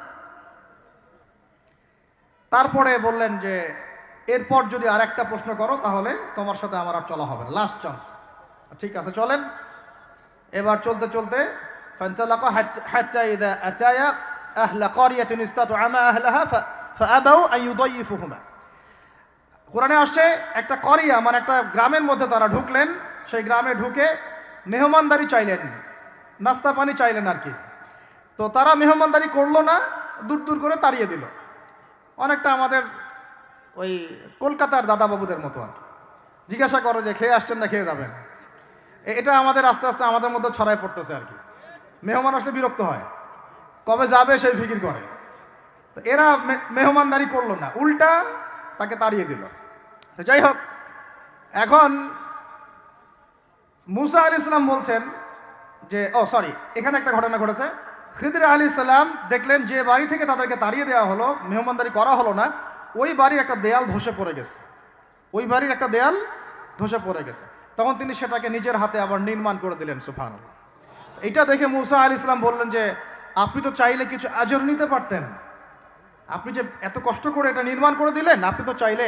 তারপরে বললেন যে এরপর যদি আর একটা প্রশ্ন করো তাহলে তোমার সাথে আমার আর চলা হবে না, লাস্ট চান্স। ঠিক আছে চলেন। এবার চলতে চলতে ফানতালাকা হাত্তা ইযা আতায়া আহলা ক্বরিয়াতিন ইসতাতআমা আহলাহা ফাআবাউ আন ইউদাইফুহুমা। কোরআনে আসছে একটা করিয়া মানে একটা গ্রামের মধ্যে তারা ঢুকলেন, সেই গ্রামে ঢুকে মেহমানদারি চাইলেন, নাস্তা পানি চাইলেন আর কি। তো তারা মেহমানদারি করলো না, দূর দূর করে তাড়িয়ে দিল। অনেকটা আমাদের ওই কলকাতার দাদাবাবুদের মতো আর কি। জিজ্ঞাসা করো যে খেয়ে আসছেন না খেয়ে যাবেন। এটা আমাদের আস্তে আস্তে আমাদের মধ্যে ছড়ায় পড়তেছে আর কি। মেহমান আসলে বিরক্ত হয়, কবে যাবে সেই ফিকির করে। তো এরা মেহমানদারি করলো না, উল্টা তাকে তাড়িয়ে দিল। তো যাই হোক, এখন মুসা আলাইহিস সালাম বলছেন যে এখানে একটা ঘটনা ঘটেছে। খিদর আলাইহিস সালাম দেখলেন যে বাড়ি থেকে তাদেরকে তাড়িয়ে দেওয়া হলো, মেহমানদারি করা হলো না, ওই বাড়ির একটা দেয়াল ধসে পড়ে গেছে। ওই বাড়ির একটা দেয়াল ধসে পড়ে গেছে। তখন তিনি সেটাকে নিজের হাতে আবার নির্মাণ করে দিলেন। সুবহানাল্লাহ। এটা দেখে মুসা আলাইহিস সালাম বললেন যে আপনি তো চাইলে কিছু আজর নিতে পারতেন, আপনি যে এত কষ্ট করে এটা নির্মাণ করে দিলেন, আপনি তো চাইলে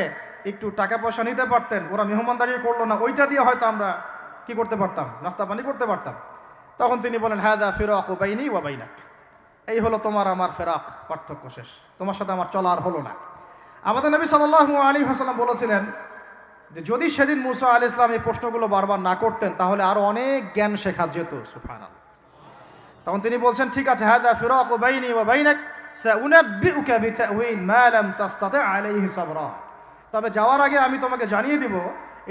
একটু টাকা পয়সা নিতে পারতেন। ওরা মেহমানদারি করলো না, ওইটা দিয়ে হয়তো আমরা কি করতে পারতাম, নাস্তা পানি করতে পারতাম। তখন তিনি বলেন হাদা ফিরাকু বাইনি ওয়া বাইনাক, এই হলো তোমার আমার ফেরাক, পার্থক্য শেষ, তোমার সাথে আমার চলা আর হলো না। আমাদের নবী সাল্লাল্লাহু আলাইহি ওয়াসাল্লাম বলেছিলেন যে যদি সেদিন মুসা আলাইহিস সালাম এই প্রশ্নগুলো বারবার না করতেন তাহলে আরো অনেক জ্ঞান শেখা যেত। সুবহানাল্লাহ। তখন তিনি বলছেন ঠিক আছে, হাদা ফিরাকু বাইনি ওয়া বাইনাক সাউনাব্বিউকা বিতাউইল মা লাম তাসতাতি আলাইহি সাবরা। তবে যাওয়ার আগে আমি তোমাকে জানিয়ে দিব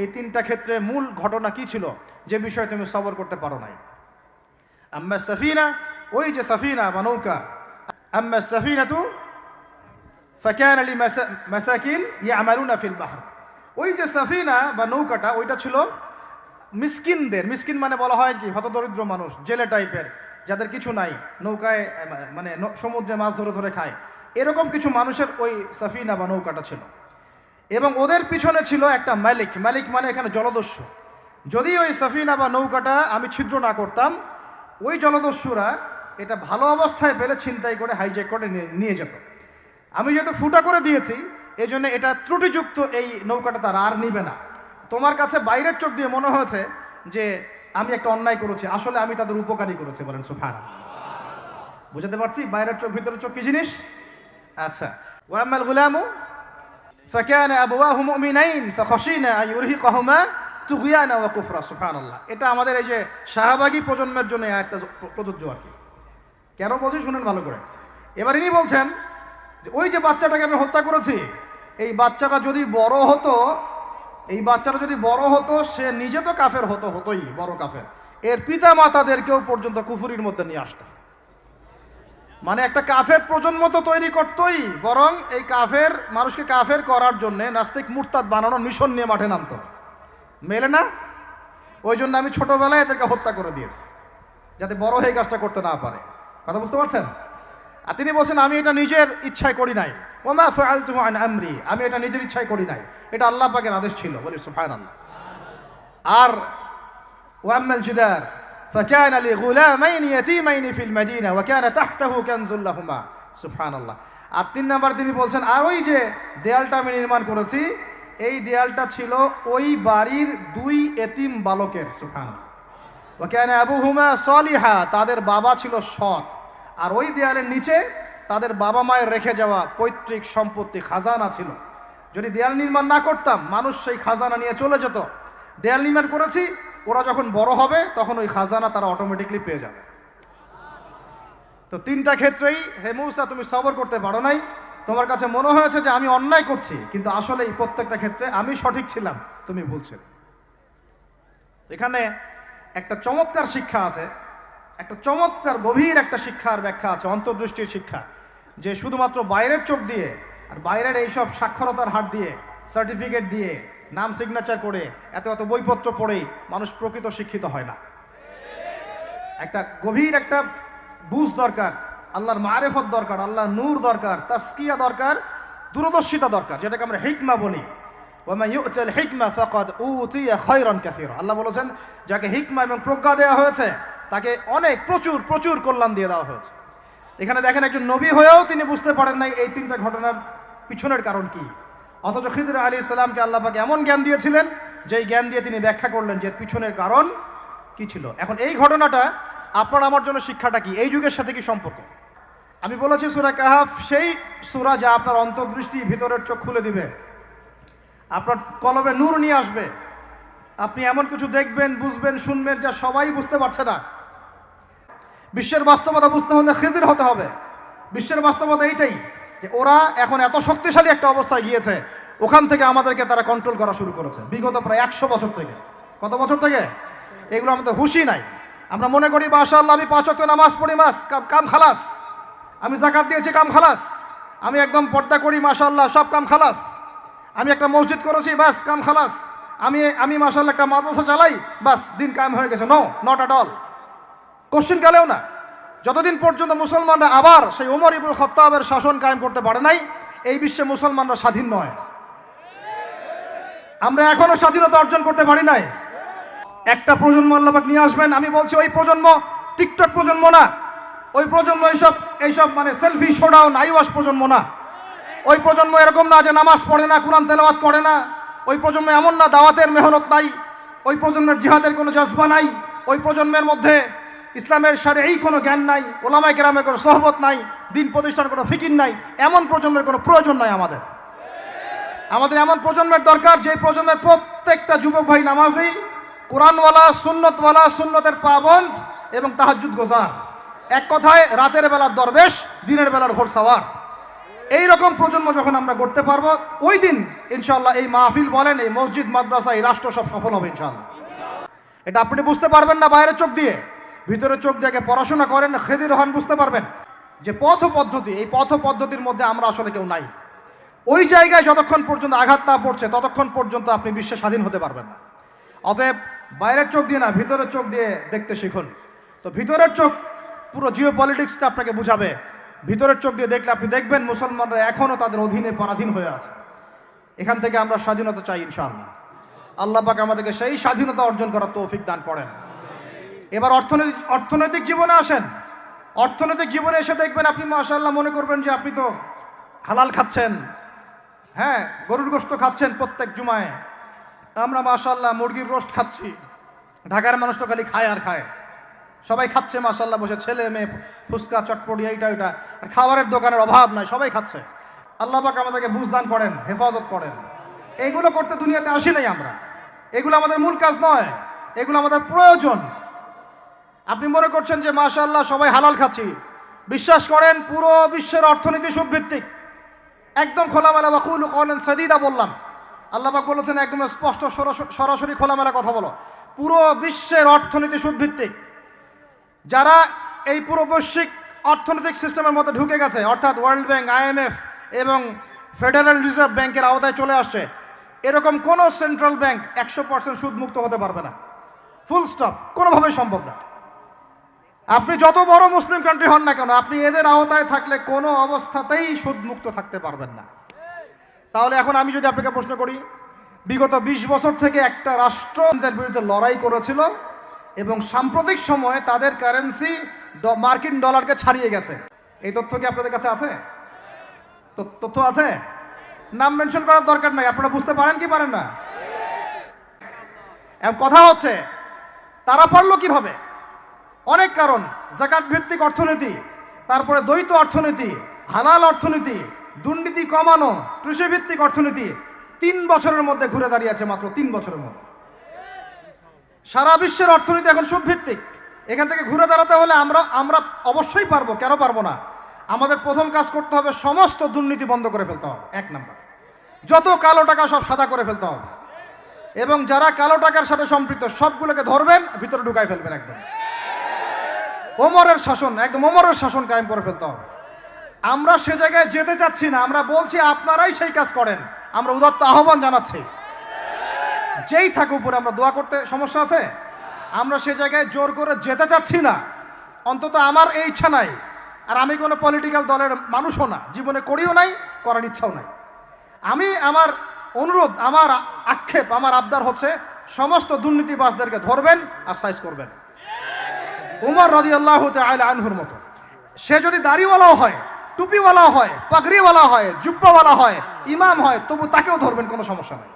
এই তিনটা ক্ষেত্রে মূল ঘটনা কি ছিল যে বিষয়ে তুমি সবর করতে পারো নাই। আম্মা সাফিনা, ওই যে সাফিনা বা নৌকা, আম্মা সাফিনাতু ফাকানা লিমাসাকিন ইয়ামালুনা ফিল বাহর, ওই যে সাফিনা বা নৌকাটা ওইটা ছিল মিসকিনদের, মিসকিন মানে বলা হয় কি হতদরিদ্র মানুষ, জেলে টাইপের, যাদের কিছু নাই, নৌকায় মানে সমুদ্রে মাছ ধরে ধরে খায়, এরকম কিছু মানুষের ওই সাফিনা বা নৌকাটা ছিল। এবং ওদের পিছনে ছিল একটা মালিক, মালিক মানে এখানে জলদস্যু। যদি ওই সাফিনা বা নৌকাটা আমি ছিদ্র না করতাম, ওই জলদস্যুরা এটা ভালো অবস্থায় পেলে ছিনতাই করে হাইজ্যাক করে নিয়ে যেত। আমি যেহেতু ফুটা করে দিয়েছি এই জন্য এটা ত্রুটিযুক্ত, এই নৌকাটা তারা আর নিবে না। তোমার কাছে বাইরের চোখ দিয়ে মনে হয়েছে যে আমি একটা অন্যায় করেছি, আসলে আমি তাদের উপকারী করেছি। বলেন সুবহানাল্লাহ। বুঝাতে পারছি বাইরের চোখ ভিতরের চোখ কি জিনিস? আচ্ছা, ওয়া আম্মাল গুলামু ফাকানা আবওয়াহু মুমিনাইন ফাখাশিনা আন ইউরহিকাহুমা তুগয়ানা ওয়া কুফরা। সুবহানাল্লাহ। এটা আমাদের এই যে শাহবাগী প্রজন্মের জন্য একটা প্রযোজ্য আর কি। কেন বলছি শুনেন ভালো করে। এবার ইনি বলছেন যে ওই যে বাচ্চাটাকে আমি হত্যা করেছি, এই বাচ্চাটা যদি বড় হতো, এই বাচ্চাটা যদি বড় হতো, সে নিজে তো কাফের হতোই, বড় কাফের, এর পিতা মাতাদেরকেও পর্যন্ত কুফরির মধ্যে নিয়ে আসতো। মানে একটা কাফের প্রজন্ম তো তৈরি করতোই, বরং এই কাফের মানুষকে কাফের করার জন্য নাস্তিক মুরতাদ বানানোর মিশন নিয়ে মাঠে নামতো। মেলে না? ওই জন্য আমি ছোটবেলায় এদেরকে হত্যা করে দিয়েছি যাতে বড় হয়ে কাজটা করতে না পারে। কথা বুঝতে পারছেন? আর তিনি বলছেন আমি এটা নিজের ইচ্ছায় করি নাই, ওমা ফাআলতুহু আন আমরি, আমি এটা নিজের ইচ্ছায় করি নাই, এটা আল্লাহ পাকের আদেশ ছিল। বলি সুবহানাল্লাহ। আর ওয়াম্মাল জিদার ফাকানা লিগুলামাইন ইয়াতীমাইন ফিল মাদিনা ওয়া কানা তাহতাহু কানজুল লাহুমা। সুবহানাল্লাহ। আর 3 নাম্বার তিনি বলছেন আর ওই যে দেয়ালটা আমি নির্মাণ করেছি, এই দেয়ালটা ছিল ওই বাড়ির 2 এতিম বালকের। সুবহানাল্লাহ। ওয়া কানা আবুহুমা সালিহা, তাদের বাবা ছিল সৎ। আর ওই দেয়ালের নিচে তাদের বাবা মায়ের রেখে যাওয়া পৈতৃক সম্পত্তি খাজানা ছিল। যদি দেয়াল নির্মাণ না করতাম মানুষ সেই খাজানা নিয়ে চলে যেত। দেয়াল নির্মাণ করেছি, ওরা যখন বড় হবে তখন ওই খাজানা তারা অটোমেটিকলি পেয়ে যাবে। তো 3টা ক্ষেত্রেই হে মুসা তুমি সবর করতে পারো নাই, তোমার কাছে মনে হয়েছে যে আমি অন্যায় করছি, কিন্তু আসলে এই প্রত্যেকটা ক্ষেত্রে আমি সঠিক ছিলাম, তুমি ভুল ছিলে। এখানে একটা চমৎকার শিক্ষা আছে, একটা চমৎকার গভীর একটা শিক্ষার ব্যাখ্যা আছে, অন্তর্দৃষ্টির শিক্ষা, যে শুধুমাত্র বাইরের চোখ দিয়ে আর বাইরের এইসব সাক্ষরতার হাত দিয়ে, সার্টিফিকেট দিয়ে, নাম সিগনেচার করে, এত এত বইপত্র পড়েই মানুষ প্রকৃত শিক্ষিত হয় না। একটা গভীর একটা বুঝ দরকার, আল্লাহর মারেফত দরকার, আল্লাহর নূর দরকার, তাসকিয়া দরকার, দূরদর্শিতা দরকার, যেটাকে আমরা হিকমা বলি। ওয়ামা ইউতাল হিকমা ফাকাদ উতিয়া খায়রান কাসীরা। আল্লাহ বলেছেন যাকে হিকমা এবং প্রজ্ঞা দেওয়া হয়েছে তাকে অনেক প্রচুর প্রচুর কল্যাণ দিয়ে দেওয়া হয়েছে। এখানে দেখেন একজন নবী হয়েও তিনি বুঝতে পারেন নাই এই 3টা ঘটনার পিছনের কারণ কি, অথচ খিদর আলাইহিস সালামকে আল্লাহ পাক এমন জ্ঞান দিয়েছিলেন যেই জ্ঞান দিয়ে তিনি ব্যাখ্যা করলেন যে পিছনের কারণ কি ছিল। এখন এই ঘটনাটা আপনার আমার জন্য শিক্ষাটা কি, এই যুগের সাথে কি সম্পর্ক? আমি বলেছি সূরা কাহাফ সেই সূরা যা আপনার অন্তর্দৃষ্টি, ভিতরের চোখ খুলে দিবে, আপনার কলবে নূর নিয়ে আসবে। আপনি এমন কিছু দেখবেন, বুঝবেন, শুনবেন যা সবাই বুঝতে পারছে না। বিশ্বের বাস্তবতা বুঝতে হলে খিজির হতে হবে। বিশ্বের বাস্তবতা এইটাই যে ওরা এখন এত শক্তিশালী একটা অবস্থায় গিয়েছে, ওখান থেকে আমাদেরকে তারা কন্ট্রোল করা শুরু করেছে বিগত প্রায় 100 বছর থেকে। কত বছর থেকে? এগুলো আমাদের হুঁশই নাই। আমরা মনে করি মাশাআল্লাহ আমি 5 ওয়াক্ত নামাজ পড়ি, কাম খালাস, আমি যাকাত দিয়েছি, কাম খালাস, আমি একদম পর্দা করি, মাশাআল্লাহ সব কাম খালাস, আমি একটা মসজিদ করেছি, বাস কাম খালাস, আমি মাশাআল্লাহ একটা মাদ্রাসা চালাই, বাস দিন কায়েম হয়ে গেছে। No, not at all. Question গেলেও না। যতদিন পর্যন্ত মুসলমানরা আবার সেই ওমর ইবনে খাত্তাবের শাসন কায়েম করতে পারে নাই, এই বিশ্বে মুসলমানরা স্বাধীন নয়। আমরা এখনো স্বাধীনতা অর্জন করতে পারি নাই। একটা প্রজন্ম আল্লাহ পাক নিয়ে আসবেন। আমি বলছি ওই প্রজন্ম টিকটক প্রজন্ম না, ওই প্রজন্ম এইসব মানে সেলফি শোডাউন আইওয়াস প্রজন্ম না। ওই প্রজন্ম এরকম না যে নামাজ পড়ে না, কুরআন তেলাওয়াত করে না। ওই প্রজন্ম এমন না দাওয়াতের মেহনত নাই, ওই প্রজন্মের জিহাদের কোনো জজবা নাই, ওই প্রজন্মের মধ্যে ইসলামের শারঈ কোনো জ্ঞান নাই, ওলামায়ে কেরামের কোনো সোহবত নাই, দিন প্রতিষ্ঠার কোনো ফিকির নাই। এমন প্রজন্মের কোনো প্রয়োজন নাই আমাদের। এমন প্রজন্মের দরকার যে প্রজন্মের প্রত্যেকটা যুবক ভাই নামাজি, কোরআনওয়ালা, সুন্নতওয়ালা, সুন্নতের পাবন্দ এবং তাহাজ্জুদ গোজার। এক কথায় রাতের বেলার দরবেশ, দিনের বেলার ঘোড়সাওয়ার। এইরকম প্রজন্ম যখন আমরা গড়তে পারবো, ওই দিন ইনশাআল্লাহ এই মাহফিল বলেন, এই মসজিদ, মাদ্রাসা, এই রাষ্ট্র সব সফল হবে ইনশাআল্লাহ। এটা আপনি বুঝতে পারবেন না বাইরের চোখ দিয়ে, ভিতরের চোখ দিয়ে পড়াশোনা করেন, খেদির হন, বুঝতে পারবেন যে পথ পদ্ধতি, এই পথ পদ্ধতির মধ্যে আমরা আসলে কেউ নাই। ওই জায়গায় যতক্ষণ পর্যন্ত আঘাত না পড়ছে ততক্ষণ পর্যন্ত আপনি বিশ্বে স্বাধীন হতে পারবেন না। অতএব বাইরের চোখ দিয়ে না, ভিতরের চোখ দিয়ে দেখতে শিখুন। তো ভিতরের চোখ পুরো জিও পলিটিক্সটা আপনাকে বুঝাবে। ভিতরের চোখ দিয়ে দেখলে আপনি দেখবেন মুসলমানরা এখনও তাদের অধীনে পরাধীন হয়ে আছে। এখান থেকে আমরা স্বাধীনতা চাই ইনশাআল্লাহ। আল্লাহ পাক আমাদেরকে সেই স্বাধীনতা অর্জন করার তৌফিক দান করেন। এবার অর্থনৈতিক জীবনে আসেন। অর্থনৈতিক জীবনে এসে দেখবেন আপনি মাশাআল্লাহ মনে করবেন যে আপনি তো হালাল খাচ্ছেন, হ্যাঁ গরুর গোশত খাচ্ছেন প্রত্যেক জুমায়, আমরা মাশাআল্লাহ মুরগির রোস্ট খাচ্ছি। ঢাকার মানুষ তো খালি খায় আর খায়, সবাই খাচ্ছে মাশাআল্লাহ বসে, ছেলে মেয়ে, ফুচকা, চটপটি, এইটা ওইটা, আর খাবারের দোকানের অভাব নাই, সবাই খাচ্ছে। আল্লাহ পাক আমাদেরকে বুঝদান করেন, হেফাজত করেন। এইগুলো করতে দুনিয়াতে আসি নাই আমরা, এগুলো আমাদের মূল কাজ নয়, এগুলো আমাদের প্রয়োজন। আপনি মনে করছেন যে মাশাআল্লাহ সবাই হালাল খাচ্ছি, বিশ্বাস করেন পুরো বিশ্বের অর্থনীতি সুদভিত্তিক। একদম খোলামেলা ওয়াকুলু কওলান সাদীদা বললাম, আল্লাহ পাক বলেছেন একদম স্পষ্ট সরাসরি খোলামেলা কথা বলো। পুরো বিশ্বের অর্থনীতি সুদভিত্তিক। যারা এই পুরো বৈশ্বিক অর্থনৈতিক সিস্টেমের মধ্যে ঢুকে গেছে, অর্থাৎ ওয়ার্ল্ড ব্যাংক, IMF এবং ফেডারেল রিজার্ভ ব্যাংকের আওতায় চলে আসছে, এরকম কোনো সেন্ট্রাল ব্যাংক 100% সুদমুক্ত হতে পারবে না। ফুল স্টপ, কোনোভাবেই সম্ভব না। আপনি যত বড় মুসলিম কান্ট্রি হন না কেন, আপনি এদের আওতায় থাকলে কোনো অবস্থাতেই সুদমুক্ত থাকতে পারবেন না। তাহলে এখন আমি যদি আপনাকে প্রশ্ন করি, বিগত 20 বছর থেকে একটা রাষ্ট্র তাদের বিরুদ্ধে লড়াই করেছিল এবং সাম্প্রতিক সময়ে তাদের কারেন্সি মার্কিন ডলারকে ছাড়িয়ে গেছে। এই তথ্য কি আপনাদের কাছে আছে? তথ্য আছে? নাম মেনশন করার দরকার নাই, আপনারা বুঝতে পারেন কি পারেন না? এখন কথা হচ্ছে তারা পারলো কিভাবে? অনেক কারণ। যাকাত ভিত্তিক অর্থনীতি, তারপরে দ্বৈত অর্থনীতি, হালাল অর্থনীতি, দুর্নীতি কমানো, কৃষিভিত্তিক অর্থনীতি। 3 বছরের মধ্যে ঘুরে দাঁড়িয়েছে, মাত্র 3 বছরের মধ্যে। সারা বিশ্বের অর্থনীতি এখন সুদভিত্তিক। এখান থেকে ঘুরে দাঁড়াতে হলে আমরা অবশ্যই পারবো, কেন পারবো না? আমাদের প্রথম কাজ করতে হবে সমস্ত দুর্নীতি বন্ধ করে ফেলতে হবে। 1 নাম্বার, যত কালো টাকা সব সাদা করে ফেলতে হবে, এবং যারা কালো টাকার সাথে সম্পৃক্ত সবগুলোকে ধরবেন, ভিতরে ঢুকাই ফেলবেন। একদম ওমরের শাসন, একদম ওমরের শাসন কায়েম করে ফেলতে হবে। আমরা সে জায়গায় যেতে চাচ্ছি না, আমরা বলছি আপনারাই সেই কাজ করেন। আমরা উদাত্ত আহ্বান জানাচ্ছি, যেই থাকুক উপরে, আমরা দোয়া করতে সমস্যা আছে? আমরা সে জায়গায় জোর করে যেতে চাচ্ছি না, অন্তত আমার এই ইচ্ছা নাই। আর আমি কোনো পলিটিক্যাল দলের মানুষও না, জীবনে করিও নাই, করার ইচ্ছাও নাই। আমি আমার অনুরোধ, আমার আক্ষেপ, আমার আবদার হচ্ছে সমস্ত দুর্নীতিবাজদেরকে ধরবেন আর সাইজ করবেন। উমর রাদিয়াল্লাহু তাআলা আনহুর মতো। সে যদি দাড়িওয়ালাও হয়, টুপিওয়ালাও হয়, পাগড়িওয়ালা হয়, জুব্বাওয়ালা হয়, ইমাম হয়, তবু তাকেও ধরবেন, কোনো সমস্যা নাই।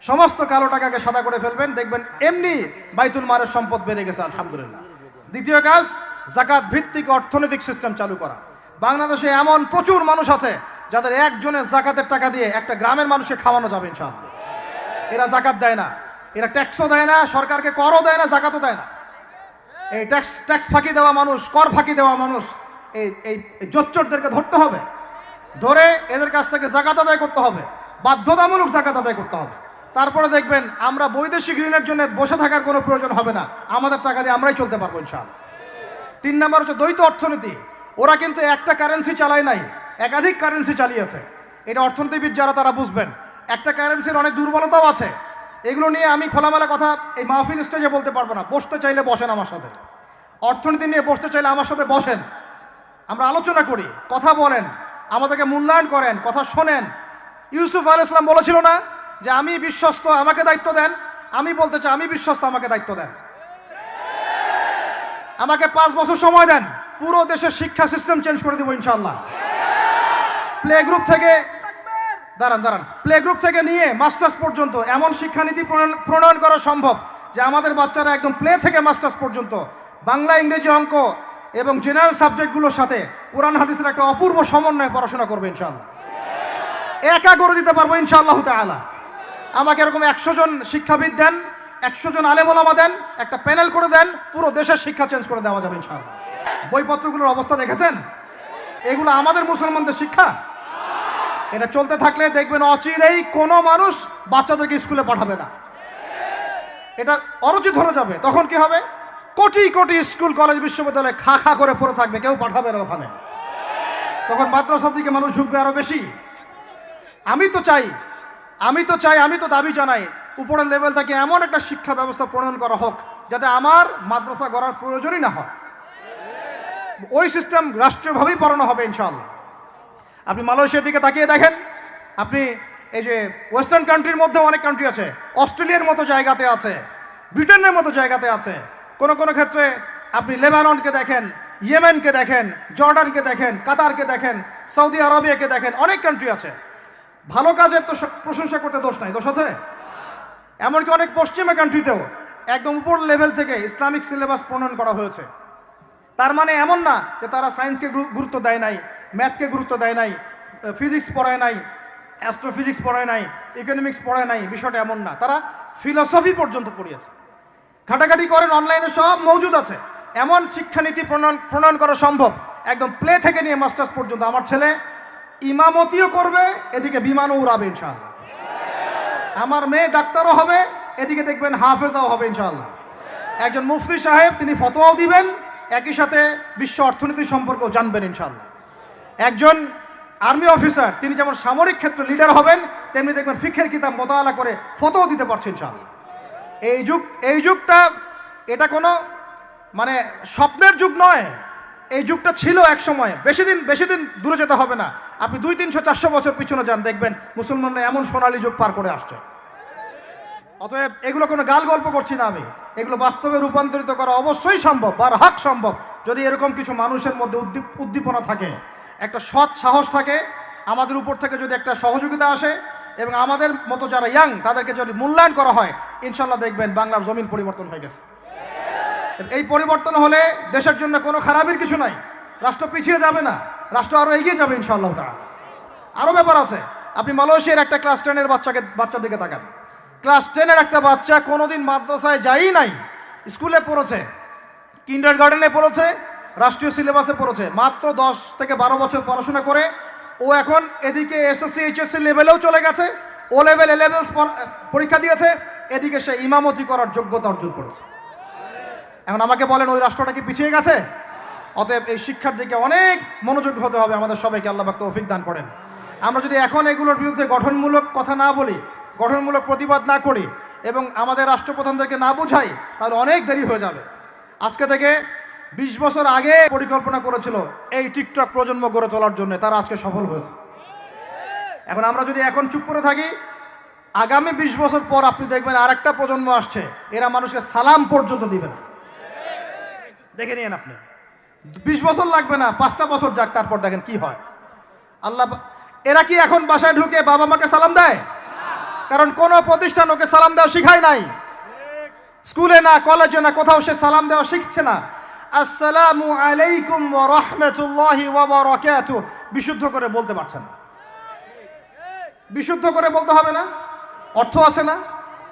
সমস্ত কালো টাকাকে সাদা করে ফেলবেন, দেখবেন এমনি বাইতুল মালের সম্পদ বেড়ে গেছে, আলহামদুলিল্লাহ। দ্বিতীয় কাজ, জাকাত ভিত্তিক অর্থনৈতিক সিস্টেম চালু করা। বাংলাদেশে এমন প্রচুর মানুষ আছে যাদের একজনের জাকাতের টাকা দিয়ে একটা গ্রামের মানুষকে খাওয়ানো যাবে ইনশাআল্লাহ। এরা জাকাত দেয় না, এরা ট্যাক্সও দেয় না, সরকারকে করও দেয় না, জাকাতও দেয় না। এই ট্যাক্স ফাঁকি দেওয়া মানুষ, কর ফাঁকি দেওয়া মানুষ, এই জোচ্চোরদেরকে ধরতে হবে, ধরে এদের কাছ থেকে জাকাত আদায় করতে হবে, বাধ্যতামূলক জাকাত আদায় করতে হবে। তারপরে দেখবেন আমরা বৈদেশিক ঋণের জন্য বসে থাকার কোনো প্রয়োজন হবে না, আমাদের টাকা দিয়ে আমরাই চলতে পারবো ইনশাআল্লাহ। 3 নম্বর হচ্ছে দ্বৈত অর্থনীতি। ওরা কিন্তু একটা কারেন্সি চালায় নাই, একাধিক কারেন্সি চালিয়েছে। এটা অর্থনীতিবিদ যারা তারা বুঝবেন। একটা কারেন্সির অনেক দুর্বলতাও আছে, এগুলো নিয়ে আমি খোলামেলা কথা এই মাহফিল স্টেজে বলতে পারবো না। বসতে চাইলে বসেন আমার সাথে, অর্থনীতি নিয়ে বসতে চাইলে আমার সাথে বসেন, আমরা আলোচনা করি, কথা বলেন, আমাদেরকে মূল্যায়ন করেন, কথা শোনেন। ইউসুফ আলাইহিস সালাম বলেছিল না যে আমি বিশ্বস্ত, আমাকে দায়িত্ব দেন? আমি বলতে চাই আমি বিশ্বস্ত, আমাকে দায়িত্ব দেন। আমাকে 5 বছর সময় দেন, পুরো দেশের শিক্ষা সিস্টেম চেঞ্জ করে দেবো ইনশাআল্লাহ। প্লে গ্রুপ থেকে প্লে গ্রুপ থেকে নিয়ে মাস্টার্স পর্যন্ত এমন শিক্ষানীতি প্রণয়ন করা সম্ভব যে আমাদের বাচ্চারা একদম প্লে থেকে মাস্টার্স পর্যন্ত বাংলা, ইংরেজি, অঙ্ক এবং জেনারেল সাবজেক্টগুলোর সাথে কোরআন হাদিসের একটা অপূর্ব সমন্বয়ে পড়াশোনা করবে ইনশাআল্লাহ। একা করে দিতে পারবো ইনশাআল্লাহ তাআলা। আমাকে এরকম 100 জন শিক্ষাবিদ দেন, 100 জন আলেম ওলামা দেন, একটা প্যানেল করে দেন, পুরো দেশের শিক্ষা চেঞ্জ করে দেওয়া যাবে ইনশাআল্লাহ। বইপত্রগুলোর অবস্থা দেখেছেন? এগুলো আমাদের মুসলমানদের শিক্ষা। এটা চলতে থাকলে দেখবেন অচিরেই কোনো মানুষ বাচ্চাদেরকে স্কুলে পাঠাবে না, এটা অরুচি ধরে যাবে। তখন কি হবে? কোটি কোটি স্কুল, কলেজ, বিশ্ববিদ্যালয়ে খা খা করে পড়ে থাকবে, কেউ পাঠাবে না ওখানে। তখন মাদ্রাসার দিকে মানুষ ঝুঁকবে আরো বেশি। আমি তো দাবি জানাই উপরের লেভেল থেকে এমন একটা শিক্ষা ব্যবস্থা প্রণয়ন করা হোক যাতে আমার মাদ্রাসা গড়ার প্রয়োজনই না হয়। ওই সিস্টেম রাষ্ট্রীয়ভাবেই পড়ানো হবে ইনশাআল্লাহ। আপনি মালয়েশিয়ার দিকে তাকিয়ে দেখেন, আপনি এই যে ওয়েস্টার্ন কান্ট্রির মধ্যে অনেক কান্ট্রি আছে, অস্ট্রেলিয়ার মতো জায়গাতে আছে, ব্রিটেনের মতো জায়গাতে আছে, কোনো কোনো ক্ষেত্রে আপনি লেবাননকে দেখেন, ইয়েমেনকে দেখেন, জর্ডানকে দেখেন, কাতারকে দেখেন, সৌদি আরবিয়াকে দেখেন, অনেক কান্ট্রি আছে। ভালো কাজের তো প্রশংসা করতে দোষ নাই, দোষ আছে? এমনকি অনেক পশ্চিমা কান্ট্রিতেও একদম উপর লেভেল থেকে ইসলামিক সিলেবাস প্রণয়ন করা হয়েছে। তার মানে এমন না যে তারা সায়েন্সকে গুরুত্ব দেয় নাই, ম্যাথকে গুরুত্ব দেয় নাই, ফিজিক্স পড়ায় নাই, অ্যাস্ট্রোফিজিক্স পড়ায় নাই, ইকোনমিক্স পড়ায় নাই, বিষয়টা এমন না। তারা ফিলসফি পর্যন্ত পড়িয়েছে। ঘাটাঘাটি করেন, অনলাইনে সব মজুদ আছে। এমন শিক্ষানীতি প্রণয়ন করা সম্ভব একদম প্লে থেকে নিয়ে মাস্টার্স পর্যন্ত। আমার ছেলে ইমামতিও করবে, এদিকে বিমানও উড়াবে ইনশাআল্লাহ। আমার মেয়ে ডাক্তারও হবে, এদিকে দেখবেন হাফেজাও হবে ইনশাআল্লাহ। একজন মুফতি সাহেব, তিনি ফতোয়াও দিবেন, একই সাথে বিশ্ব অর্থনীতি সম্পর্কেও জানবেন ইনশাআল্লাহ। একজন আর্মি অফিসার, তিনি যেমন সামরিক ক্ষেত্রে লিডার হবেন, তেমনি দেখবেন ফিকহের কিতাব মোতালা করে ফতোয়া দিতে পারছেন ইনশাআল্লাহ। এই যুগটা এটা কোনো মানে স্বপ্নের যুগ নয়, এই যুগটা ছিল এক সময়। বেশি দিন দূরে যেতে হবে না, আপনি 200, 300, 400 বছর পিছনে যান, দেখবেন মুসলমানরা এমন সোনালী যুগ পার করে আসছে। অতএব এগুলো কোনো গাল গল্প করছি না আমি, এগুলো বাস্তবে রূপান্তরিত করা অবশ্যই সম্ভব, বারহাক সম্ভব, যদি এরকম কিছু মানুষের মধ্যে উদ্দীপনা থাকে, একটা সৎ সাহস থাকে, আমাদের উপর থেকে যদি একটা সহযোগিতা আসে এবং আমাদের মতো যারা ইয়াং তাদেরকে যদি মূল্যায়ন করা হয়, ইনশাল্লাহ দেখবেন বাংলার জমিন পরিবর্তন হয়ে গেছে। এই পরিবর্তন হলে দেশের জন্য কোনো খারাপের কিছু নাই, রাষ্ট্র পিছিয়ে যাবে না, রাষ্ট্র আরও এগিয়ে যাবে ইনশাআল্লাহ তাআলা। আরও ব্যাপার আছে, আপনি মালয়েশিয়ার একটা ক্লাস 10-এর বাচ্চার দিকে তাকান। ক্লাস 10-এর একটা বাচ্চা কোনোদিন মাদ্রাসায় যায়ই নাই, স্কুলে পড়েছে, কিন্ডারগার্টেনে পড়েছে, রাষ্ট্রীয় সিলেবাসে পড়েছে, মাত্র 10 থেকে 12 বছর পড়াশোনা করে ও এখন এদিকে এসএসসি এইচএসসি লেভেলেও চলে গেছে, ও লেভেল পরীক্ষা দিয়েছে, এদিকে সে ইমামতি করার যোগ্যতা অর্জন করেছে। এখন আমাকে বলেন ওই রাষ্ট্রটা কি পিছিয়ে গেছে? অতএব এই শিক্ষার দিকে অনেক মনোযোগী হতে হবে আমাদের সবাইকে, আল্লাহ পাক তৌফিক দান করেন। আমরা যদি এখন এগুলোর বিরুদ্ধে গঠনমূলক কথা না বলি, গঠনমূলক প্রতিবাদ না করি এবং আমাদের রাষ্ট্রপ্রধানদেরকে না বুঝাই, তাহলে অনেক দেরি হয়ে যাবে। আজকে থেকে 20 বছর আগে পরিকল্পনা করেছিল এই টিকটক প্রজন্ম গড়ে তোলার জন্য, তারা আজকে সফল হয়েছে। এখন আমরা যদি এখন চুপ করে থাকি, আগামী 20 বছর পর আপনি দেখবেন আরেকটা প্রজন্ম আসছে, এরা মানুষকে সালাম পর্যন্ত দিবে না। দেখে নিন আপনি, 20 বছর লাগবে না, 5টা বছর যাক, তারপর দেখেন কি হয়। এরা কি এখন বাসায় ঢুকে বাবা মাকে সালাম দেয়? কারণ কোনো প্রতিষ্ঠান ওকে সালাম দেওয়া শিখায় নাই, স্কুলে না, কলেজে না, কোথাও সে সালাম দেওয়া শিখছে না। আসসালামু আলাইকুম ওয়া রাহমাতুল্লাহি ওয়া বারাকাতুহু বিশুদ্ধ করে বলতে পারছে না। বিশুদ্ধ করে বলতে হবে না? অর্থ আছে না?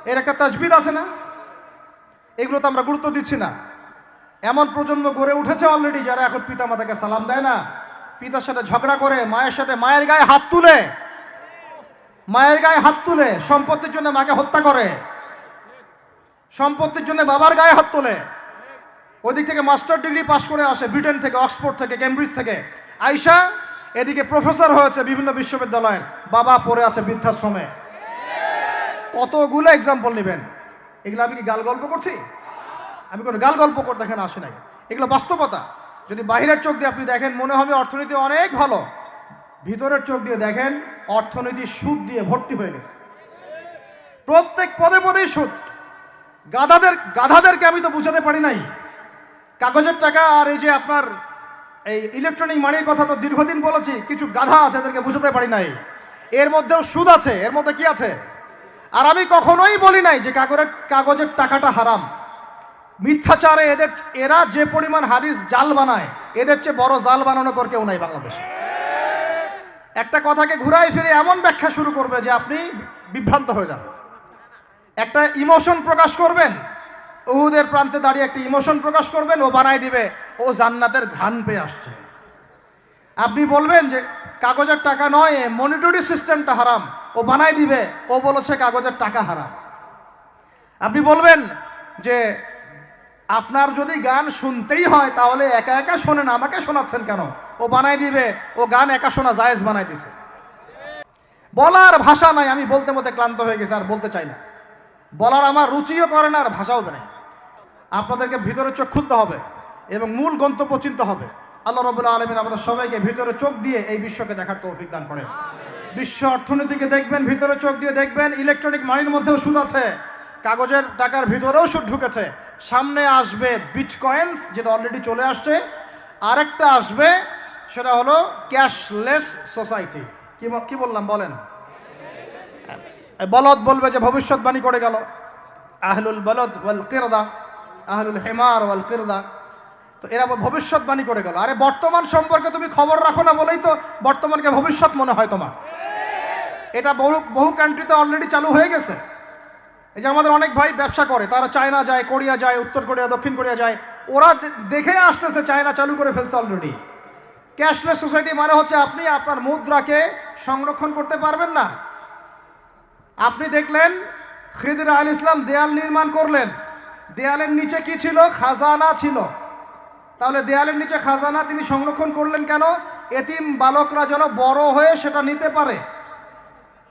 এর একটা তাজবির আছে না? এগুলো তো আমরা গুরুত্ব দিচ্ছি না। এমন প্রজন্ম গড়ে উঠেছে অলরেডি যারা এখন পিতা মাতাকে সালাম দেয় না, পিতার সাথে ঝগড়া করে, মায়ের সাথে মায়ের গায়ে হাত তুলে, মায়ের গায়ে হাত তুলে, সম্পত্তির জন্য মাকে হত্যা করে, সম্পত্তির জন্য বাবার গায়ে হাত তোলে। ওদিক থেকে মাস্টার ডিগ্রি পাশ করে আসে ব্রিটেন থেকে, অক্সফোর্ড থেকে, কেমব্রিজ থেকে আইসা এদিকে প্রফেসর হয়েছে বিভিন্ন বিশ্ববিদ্যালয়ের, বাবা পড়ে আছে বৃদ্ধাশ্রমে। কতগুলো এক্সাম্পল নেবেন। এগুলো আমি কি গাল গল্প করছি? আমি কোনো গাল গল্প করতে এখানে আসি নাই, এগুলো বাস্তবতা। যদি বাহিরের চোখ দিয়ে আপনি দেখেন মনে হবে অর্থনীতি অনেক ভালো, ভিতরের চোখ দিয়ে দেখেন অর্থনীতি সুদ দিয়ে ভর্তি হয়ে গেছে। প্রত্যেক পদে পদেই সুদ। গাধাদেরকে আমি তো বুঝাতে পারি নাই। কাগজের টাকা আর এই যে আপনার এই ইলেকট্রনিক মানির কথা তো দীর্ঘদিন বলেছি, কিছু গাধা আছে এদেরকে বুঝাতে পারি নাই। এর মধ্যেও সুদ আছে, এর মধ্যে কি আছে? আর আমি কখনোই বলি নাই যে কাগজের টাকাটা হারাম। মিথ্যাচারে এরা যে পরিমাণ হাদিস জাল বানায়, এদের চেয়ে বড় জাল বানানো পর কেউ নাই বাংলাদেশে। একটা কথাকে ঘুরাই ফিরে এমন ব্যাখ্যা শুরু করবে যে আপনি বিভ্রান্ত হয়ে যাবেন। একটা ইমোশন প্রকাশ করবেন, উহুদের প্রান্তে দাঁড়িয়ে একটা ইমোশন প্রকাশ করবেন, ও বানাই দিবে ও জান্নাতের ঘ্রাণ পেয়ে আসছে। আপনি বলবেন যে কাগজের টাকা নয়, মনিটরি সিস্টেমটা হারাম, ও বানাই দিবে ও বলেছে কাগজের টাকা হারাম। আপনি বলবেন যে আপনার যদি গান শুনতেই হয় তাহলে একা একা শোনেন, আমাকে শোনাচ্ছেন কেন, ও বানাই দিবে ও গান একা শোনা জায়েজ বানাই দিছে। বলার ভাষা নাই, আমি বলতে বলতে ক্লান্ত হয়ে গেছি, আর বলতে চাই না। বলার আমার রুচিও করে না, আর ভাষাও নেই। আপনাদেরকে ভিতরে চোখ খুলতে হবে এবং মূল গন্তব্য চিনতে হবে। আল্লাহ রাব্বুল আলামিন আমাদের সবাইকে ভিতরে চোখ দিয়ে এই বিশ্বকে দেখার তৌফিক দান করেন। বিশ্ব অর্থনীতিকে দেখবেন, ভিতরে চোখ দিয়ে দেখবেন। ইলেকট্রনিক মানির মধ্যেও সুদ আছে, কাগজের টাকার ভিতরেও সুদ ঢুকেছে। সামনে আসবে বিটকয়েন্স, যেটা অলরেডি চলে আসছে। আরেকটা আসবে, সেটা হলো ক্যাশলেস সোসাইটি। কি বললাম বলেন? বলদ বলবে যে ভবিষ্যৎবাণী করে গেল, আহলুল বলদ ওয়াল কিরদা, আহলুল হিমার ওয়াল কিরদা। তো এরা ভবিষ্যৎবাণী করে গেল। আরে বর্তমান সম্পর্কে তুমি খবর রাখো না বলেই তো বর্তমানকে ভবিষ্যৎ মনে হয় তোমার। এটা বহু কান্ট্রিতে অলরেডি চালু হয়ে গেছে। এই যে আমাদের অনেক ভাই ব্যবসা করে, তারা চায়না যায়, কোরিয়া যায়, উত্তর কোরিয়া, দক্ষিণ কোরিয়া যায়। ওরা দেখে আসতেছে চায়না চালু করে ফেলছে অলরেডি। ক্যাশলেস সোসাইটি মানে হচ্ছে আপনি আপনার মুদ্রাকে সংরক্ষণ করতে পারবেন না। আপনি দেখলেন খিদির আলাইহিস সালাম দেয়াল নির্মাণ করলেন, দেয়ালের নিচে কি ছিল? খাজানা ছিল। তাহলে দেয়ালের নিচে খাজানা তিনি সংরক্ষণ করলেন কেন? এতিম বালকরা যেন বড় হয়ে সেটা নিতে পারে।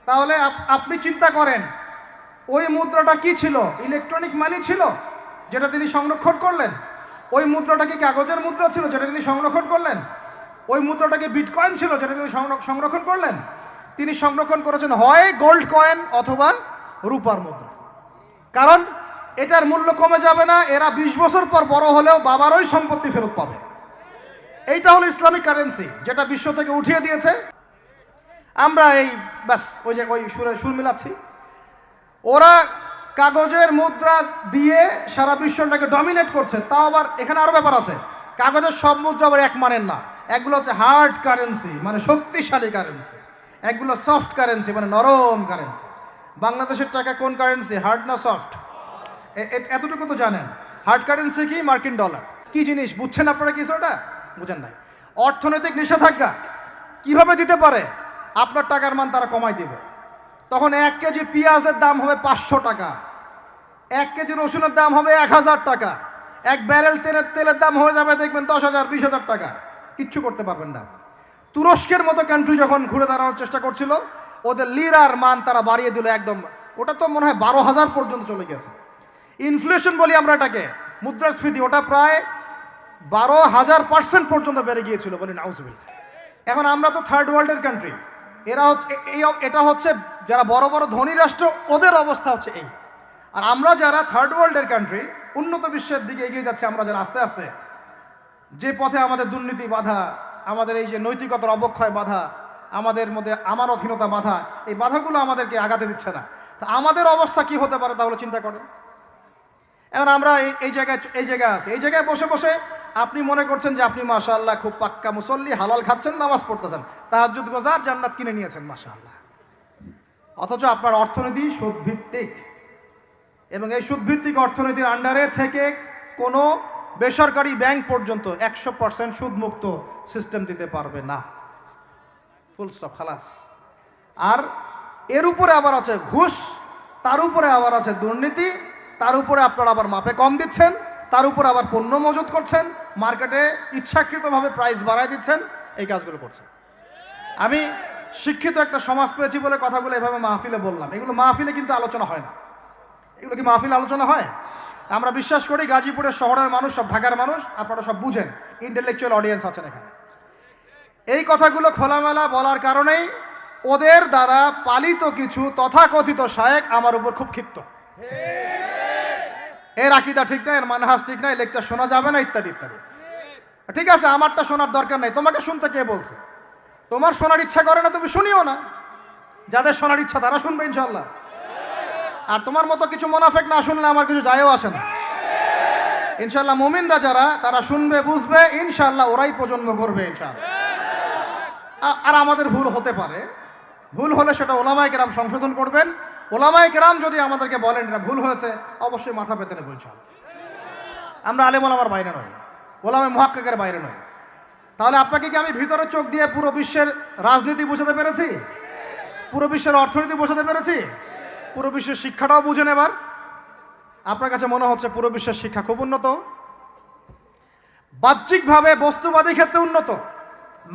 তাহলে আপনি চিন্তা করেন ওই মুদ্রাটা কি ছিল? ইলেকট্রনিক মানি ছিল যেটা তিনি সংরক্ষণ করলেন। ওই মুদ্রাটা কি কাগজের মুদ্রা ছিল যেটা তিনি সংরক্ষণ করলেন? ওই মুদ্রাটা কি বিটকয়েন ছিল যেটা তিনি সংরক্ষণ করলেন? তিনি সংরক্ষণ করেছেন হয় গোল্ড কয়েন অথবা রূপার মুদ্রা। কারণ এটার মূল্য কমে যাবে না, এরা 20 বছর পর বড় হলেও বাবারই সম্পত্তি ফেরত পাবে। এইটা হলো ইসলামিক কারেন্সি, যেটা বিশ্ব থেকে উঠিয়ে দিয়েছে। আমরা এই ব্যাস ওই সুর মিলাচ্ছি। ওরা কাগজের মুদ্রা দিয়ে সারা বিশ্বটাকে ডমিনেট করছে। তাও আবার এখানে আরো ব্যাপার আছে, কাগজের সব মুদ্রা আবার এক মানের না। একগুলো হচ্ছে হার্ড কারেন্সি, মানে শক্তিশালী কারেন্সি। একগুলো সফট কারেন্সি, মানে নরম কারেন্সি। বাংলাদেশের টাকা কোন কারেন্সি, হার্ড না সফট? এতটুকু তো জানেন। হার্ড কারেন্সি কি? মার্কিন ডলার। কি জিনিস বুঝছেন আপনারা? কিছু ওটা বুঝেন নাই। অর্থনৈতিক নিষেধাজ্ঞা কিভাবে দিতে পারে? আপনার টাকার মান তারা কমাই দিবে। তখন 1 কেজি পেঁয়াজের দাম হবে 500 টাকা, 1 কেজি রসুনের দাম হবে 1000 টাকা, 1 ব্যারেল তেলের দাম হয়ে যাবে দেখবেন 10,000 20,000 টাকা। কিচ্ছু করতে পারবেন না। তুরস্কের মতো কান্ট্রি যখন ঘুরে দাঁড়ানোর চেষ্টা করছিল, ওদের লিরার মান তারা বাড়িয়ে দিল একদম। ওটা তো মনে হয় 12,000 পর্যন্ত চলে গেছে। ইনফ্লেশন বলি আমরা এটাকে, মুদ্রাস্ফীতি, ওটা প্রায় 12,000% পর্যন্ত বেড়ে গিয়েছিল বলি নাউজুবিল্লাহ। এখন আমরা তো থার্ড ওয়ার্ল্ডের কান্ট্রি, এটা হচ্ছে যারা বড় বড় ধনী রাষ্ট্র, ওদের অবস্থা হচ্ছে এই। আর আমরা যারা থার্ড ওয়ার্ল্ডের কান্ট্রি, উন্নত বিশ্বের দিকে এগিয়ে যাচ্ছে, আমরা যারা আস্তে আস্তে, যে পথে আমাদের দুর্নীতি বাধা, আমাদের এই যে নৈতিকতার অবক্ষয় বাধা, আমাদের মধ্যে আমানতহীনতা বাধা, এই বাধাগুলো আমাদেরকে আগাতে দিচ্ছে না। তা আমাদের অবস্থা কি হতে পারে তাহলে চিন্তা করেন। এখন আমরা এই জায়গায় আছি, এই জায়গায় বসে বসে আপনি মনে করছেন যে আপনি মাশাআল্লাহ খুব পাক্কা মুসল্লি, হালাল খাচ্ছেন, নামাজ পড়তেছেন, তাহাজ্জুদ গোজার, জান্নাত কিনে নিয়েছেন মাশাআল্লাহ। অথচ আপনার অর্থনীতি সুদভিত্তিক, এবং এই সুদভিত্তিক অর্থনীতির আন্ডারে থেকে কোনো বেসরকারি ব্যাংক পর্যন্ত 100% সুদমুক্ত সিস্টেম দিতে পারবে না। ফুল স্টপ, খালাস। আর এর উপরে আবার আছে ঘুষ, তার উপরে আবার আছে দুর্নীতি, তার উপরে আপনারা আবার মাপে কম দিচ্ছেন, তার উপরে আবার পণ্য মজুত করছেন, মার্কেটে ইচ্ছাকৃতভাবে প্রাইস বাড়ায় দিচ্ছেন, এই কাজগুলো করছেন। আমি শিক্ষিত একটা সমাজ পেয়েছি বলে কথাগুলো এভাবে মাহফিলে বললাম। এগুলো মাহফিলে কিন্তু আলোচনা হয় না। এগুলো কি মাহফিলে আলোচনা হয়? আমরা বিশ্বাস করি গাজীপুরের শহরের মানুষ, সব ঢাকার মানুষ, আপনারা সব বুঝেন, ইন্টেলেকচুয়াল অডিয়েন্স আছেন এখানে। এই কথাগুলো খোলামেলা বলার কারণেই ওদের দ্বারা পালিত কিছু তথাকথিত শায়েখ আমার উপর খুব ক্ষিপ্ত। এর আকীদা ঠিক না, এর মানহাজ ঠিক না, লেকচার শোনা যাবে না, ইত্যাদি ইত্যাদি। ঠিক আছে, আমারটা শোনার দরকার নেই, তোমাকে শুনতে কে বলছে? তোমার শোনার ইচ্ছা করে না, তুমি শুনিও না। যাদের শোনার ইচ্ছা তারা শুনবে ইনশাল্লাহ। আর তোমার মতো কিছু মুনাফিক না শুনলে আমার কিছু যায়ও আসে না ইনশাল্লাহ। মুমিনরা যারা, তারা শুনবে, বুঝবে, ইনশাল্লাহ ওরাই প্রজন্ম করবে ইনশাল্লাহ। আর আমাদের ভুল হতে পারে, ভুল হলে সেটা ওলামায়ে কেরাম সংশোধন করবেন। ওলামায়ে কেরাম যদি আমাদেরকে বলেন এটা ভুল হয়েছে, অবশ্যই মাথা পেতে নেব ইনশাল্লাহ। আমরা আলেম ওলামার বাইরে নই, ওলামায়ে মুহাক্কিকের বাইরে নই। তাহলে আপনাকে কি আমি ভিতরে চোখ দিয়ে পুরো বিশ্বের রাজনীতি বোঝাতে পেরেছি? পুরো বিশ্বের অর্থনীতি বোঝাতে পেরেছি? পুরো বিশ্বের শিক্ষাটাও বুঝেন এবার? আপনার কাছে মনে হচ্ছে পুরো বিশ্বের শিক্ষা খুব উন্নত, বাহ্যিকভাবে বস্তুবাদী ক্ষেত্রে উন্নত,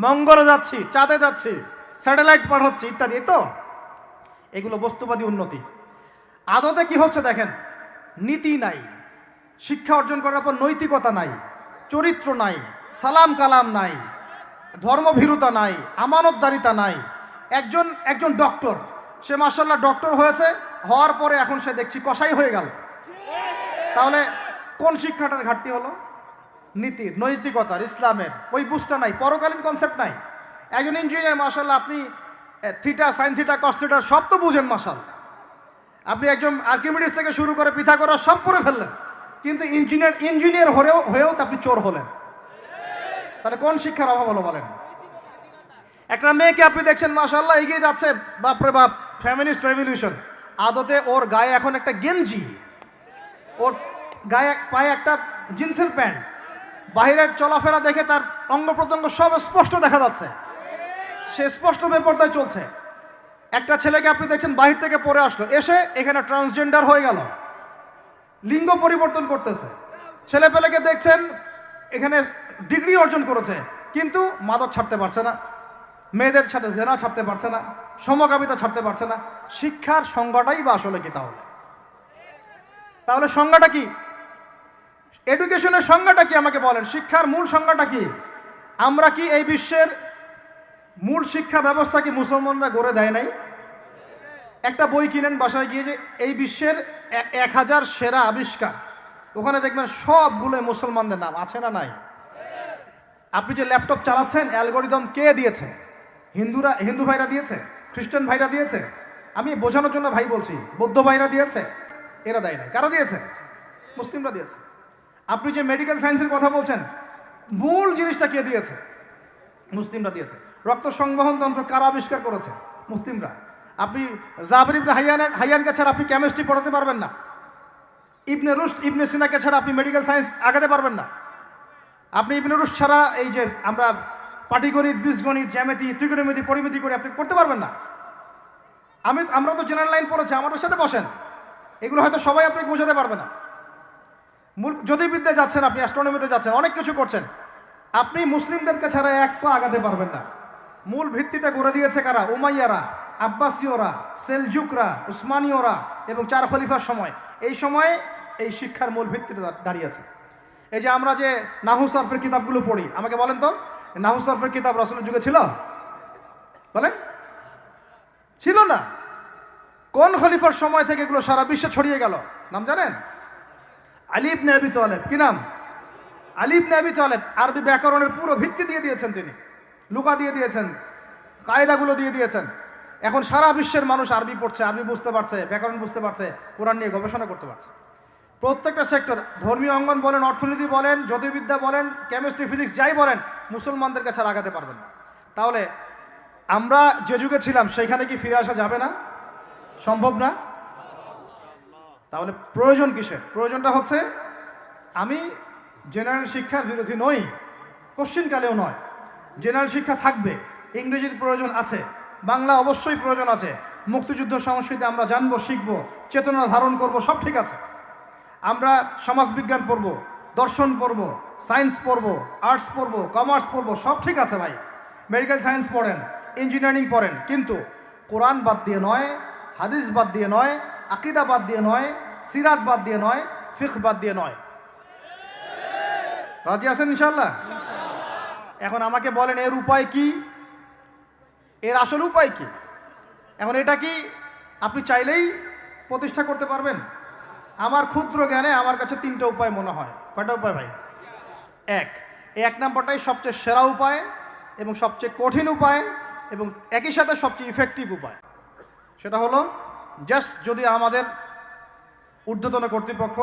মঙ্গলে যাচ্ছি, চাঁদে যাচ্ছি, স্যাটেলাইট পাঠাচ্ছি ইত্যাদি, তো এগুলো বস্তুবাদী উন্নতি। আদতে কি হচ্ছে দেখেন, নীতি নাই, শিক্ষা অর্জন করার পর নৈতিকতা নাই, চরিত্র নাই, সালাম কালাম নাই, ধর্মভীরুতা নাই, আমানতদারিতা নাই। একজন ডক্টর, সে মাশাআল্লাহ ডক্টর হয়েছে, হওয়ার পরে এখন সে দেখছি কসাই হয়ে গেল। তাহলে কোন শিক্ষাটার ঘাটতি হলো? নীতির, নৈতিকতার, ইসলামের ওই বুঝটা নাই, পরকালীন কনসেপ্ট নাই। একজন ইঞ্জিনিয়ার মাশাআল্লাহ, আপনি theta, sine theta, cos theta সব তো বুঝেন মাশাআল্লাহ। আপনি একজন আর্কিমিডিস থেকে শুরু করে পিথাগোরাস সব পড়ে ফেললেন, কিন্তু ইঞ্জিনিয়ার হয়েও তো আপনি চোর হলেন। তাহলে কোন শিক্ষার অভাব হলো বলেন? একটা মেয়েকে আপনি দেখছেন মাশাআল্লাহ এগিয়ে যাচ্ছে, বাপরে বাপ, ফেমিনিস্ট রেভলিউশন। আদতে ওর গায়ে এখন একটা গেঞ্জি, ওর গায়ে পায়ে একটা জিন্সের প্যান্ট, বাহিরের চলাফেরা দেখে তার অঙ্গ প্রত্যঙ্গ সব স্পষ্ট দেখা যাচ্ছে, সে স্পষ্ট বেপরদায় চলছে। একটা ছেলেকে আপনি দেখছেন বাহির থেকে পড়ে আসলো, এসে এখানে ট্রান্সজেন্ডার হয়ে গেল, লিঙ্গ পরিবর্তন করতেছে। ছেলেপেলেকে দেখছেন এখানে ডিগ্রি অর্জন করেছে, কিন্তু মাদক ছাড়তে পারছে না, মেয়েদের সাথে জেনা ছাড়তে পারছে না, সমকামিতা ছাড়তে পারছে না। শিক্ষার সংজ্ঞাটাই বা আসলে কি? তাহলে সংজ্ঞাটা কি? এডুকেশনের সংজ্ঞাটা কি আমাকে বলেন? শিক্ষার মূল সংজ্ঞাটা কি? আমরা কি এই বিশ্বের মূল শিক্ষা ব্যবস্থা কি মুসলমানরা গড়ে দেয় নাই? একটা বই কিনেন বাসায় গিয়ে, যে এই বিশ্বের 1000 সেরা আবিষ্কার, ওখানে দেখবেন সবগুলো মুসলমানদের নাম আছে না নাই? আপনি যে ল্যাপটপ চালাচ্ছেন, অ্যালগোরিদম কে দিয়েছে? হিন্দু ভাইরা দিয়েছে, খ্রিস্টান ভাইরা দিয়েছে। আমি বোঝানোর জন্য ভাই বলছি, বৌদ্ধ ভাইরা দিয়েছে, এরা দেয় না। কারা দিয়েছে? মুসলিমরা দিয়েছে। আপনি যে মেডিকেল সায়েন্সের কথা বলছেন, মূল জিনিসটা কে দিয়েছে? মুসলিমরা দিয়েছে। রক্ত সংবহন তন্ত্র কারা আবিষ্কার করেছে? মুসলিমরা। আপনি জাবির ইবনে হাইয়ানকে ছাড়া আপনি কেমিস্ট্রি পড়াতে পারবেন না। ইবনে রুশদ, ইবনে সিনাকে ছাড়া আপনি মেডিকেল সায়েন্স আগাতে পারবেন না। আপনি ইবনে রুশদ ছাড়া এই যে আমরা পাটিগণিত, বীজগণিত, জ্যামিতি, ত্রিকোণমিতি, পরিমিতি করে আপনি করতে পারবেন না। আমরা তো জেনারেল লাইন পড়েছি, আমাদের সাথে বসেন, এগুলো হয়তো সবাই আপনাকে বোঝাতে পারবে না। মূল জ্যোতির্বিদ্যায় যাচ্ছেন, আপনি অ্যাস্ট্রোনমিতে যাচ্ছেন, অনেক কিছু করছেন, আপনি মুসলিমদেরকে ছাড়া এক পা আগাতে পারবেন না। মূল ভিত্তিটা গড়ে দিয়েছে কারা? উমাইয়ারা, আব্বাসীয়রা, সেলজুকরা, উসমানীয়রা এবং 4 খলিফার সময়। এই সময়ে এই শিক্ষার মূল ভিত্তিটা দাঁড়িয়েছে। এই যে আমরা যে নাহু সরফের কিতাবগুলো পড়ি, আমাকে বলেন তো, নাহু সরফের কিতাব রাসূলের যুগে ছিল? বলেন, ছিল না। কোন খলিফার সময় থেকে এগুলো সারা বিশ্বে ছড়িয়ে গেল? নাম জানেন? আলী ইবনে আবি তালেব। কি নাম? আলী ইবনে আবি তালেব। আরবি ব্যাকরণের পুরো ভিত্তি দিয়ে দিয়েছেন তিনি, লুকা দিয়ে দিয়েছেন, কায়দাগুলো দিয়ে দিয়েছেন। এখন সারা বিশ্বের মানুষ আরবি পড়ছে, আরবি বুঝতে পারছে, ব্যাকরণ বুঝতে পারছে, কোরআন নিয়ে গবেষণা করতে পারছে। প্রত্যেকটা সেক্টর, ধর্মীয় অঙ্গন বলেন, অর্থনীতি বলেন, জ্যোতির্বিদ্যা বলেন, কেমিস্ট্রি, ফিজিক্স যাই বলেন, মুসলমানদের কাছে আর আগাতে পারবেন না। তাহলে আমরা যে যুগে ছিলাম সেইখানে কি ফিরে আসা যাবে না? সম্ভব না? তাহলে প্রয়োজন কিসের? প্রয়োজনটা হচ্ছে, আমি জেনারেল শিক্ষার বিরোধী নই, কোশ্চিনকালেও নয়। জেনারেল শিক্ষা থাকবে, ইংরেজির প্রয়োজন আছে, বাংলা অবশ্যই প্রয়োজন আছে, মুক্তিযুদ্ধ সংস্কৃতি আমরা জানবো, শিখবো, চেতনা ধারণ করব, সব ঠিক আছে। আমরা সমাজবিজ্ঞান পড়ব, দর্শন পড়ব, সায়েন্স পড়ব, আর্টস পড়ব, কমার্স পড়ব, সব ঠিক আছে ভাই। মেডিকেল সায়েন্স পড়েন, ইঞ্জিনিয়ারিং পড়েন, কিন্তু কোরআন বাদ দিয়ে নয়, হাদিস বাদ দিয়ে নয়, আকিদা বাদ দিয়ে নয়, সিরাত বাদ দিয়ে নয়, ফিকহ বাদ দিয়ে নয়। রাজি আছেন ইনশাআল্লাহ? এখন আমাকে বলেন এর উপায় কি? এর আসল উপায় কি? এখন এটা কি আপনি চাইলেই প্রতিষ্ঠা করতে পারবেন? আমার ক্ষুদ্র জ্ঞানে আমার কাছে 3টা উপায় মনে হয়। কয়টা উপায় ভাই? এক নাম্বারটাই সবচেয়ে সেরা উপায় এবং সবচেয়ে কঠিন উপায় এবং একই সাথে সবচেয়ে ইফেক্টিভ উপায়। সেটা হলো, জাস্ট যদি আমাদের ঊর্ধ্বতন কর্তৃপক্ষ,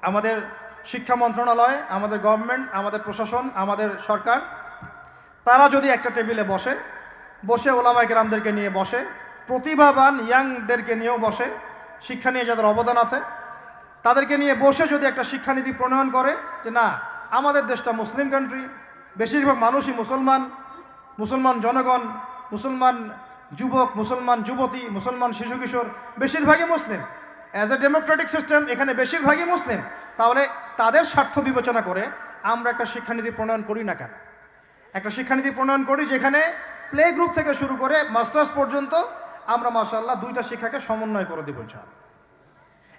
আমাদের শিক্ষা মন্ত্রণালয়, আমাদের গভর্নমেন্ট, আমাদের প্রশাসন, আমাদের সরকার, তারা যদি একটা টেবিলে বসে ওলামায়ে কেরামদেরকে নিয়ে বসে, প্রতিভাবান ইয়াংদেরকে নিয়েও বসে, শিক্ষা নিয়ে যাদের অবদান আছে তাদেরকে নিয়ে বসে যদি একটা শিক্ষানীতি প্রণয়ন করে যে না, আমাদের দেশটা মুসলিম কান্ট্রি, বেশিরভাগ মানুষই মুসলমান জনগণ, মুসলমান যুবক, মুসলমান যুবতী, মুসলমান শিশু কিশোর বেশিরভাগই মুসলিম, অ্যাজ এ ডেমোক্রেটিক সিস্টেম এখানে বেশিরভাগই মুসলিম, তাহলে তাদের স্বার্থ বিবেচনা করে আমরা একটা শিক্ষানীতি প্রণয়ন করি না কেন? একটা শিক্ষানীতি প্রণয়ন করি যেখানে প্লে গ্রুপ থেকে শুরু করে মাস্টার্স পর্যন্ত আমরা মাশাআল্লাহ 2টা শিক্ষাকে সমন্বয় করে দেবো ইনশাআল্লাহ।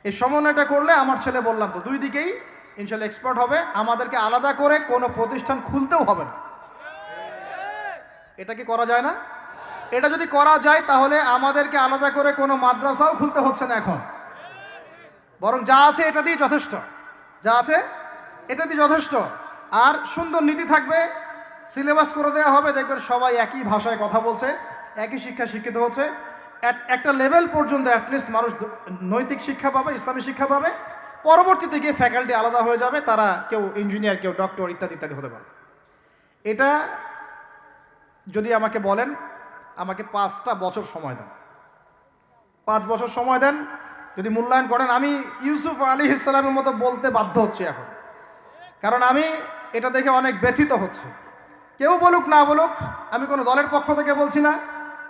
এই সমন্বয়টা করলে আমার ছেলে বললাম তো 2 দিকেই ইনশাআল্লাহ এক্সপার্ট হবে, আমাদেরকে আলাদা করে কোনো প্রতিষ্ঠান খুলতেও হবে না। এটা কি করা যায় না? এটা যদি করা যায় তাহলে আমাদেরকে আলাদা করে কোনো মাদ্রাসাও খুলতে হচ্ছে না এখন, বরং যা আছে এটা দিয়ে যথেষ্ট, যা আছে এটা দিয়ে যথেষ্ট। আর সুন্দর নীতি থাকবে, সিলেবাস করে দেওয়া হবে, দেখবেন সবাই একই ভাষায় কথা বলছে, একই শিক্ষা শিক্ষিত হচ্ছে, একটা লেভেল পর্যন্ত অ্যাটলিস্ট মানুষ নৈতিক শিক্ষা পাবে, ইসলামী শিক্ষা পাবে। পরবর্তীতে গিয়ে ফ্যাকাল্টি আলাদা হয়ে যাবে, তারা কেউ ইঞ্জিনিয়ার, কেউ ডক্টর ইত্যাদি ইত্যাদি হতে পারে। এটা যদি আমাকে বলেন, আমাকে 5টা বছর সময় দেন, 5 বছর সময় দেন, যদি মূল্যায়ন করেন, আমি ইউসুফ আলাইহিস সালামের মতো বলতে বাধ্য হচ্ছি এখন, কারণ আমি এটা দেখে অনেক ব্যথিত হচ্ছে। কেউ বলুক না বলুক, আমি কোনো দলের পক্ষ থেকে বলছি না,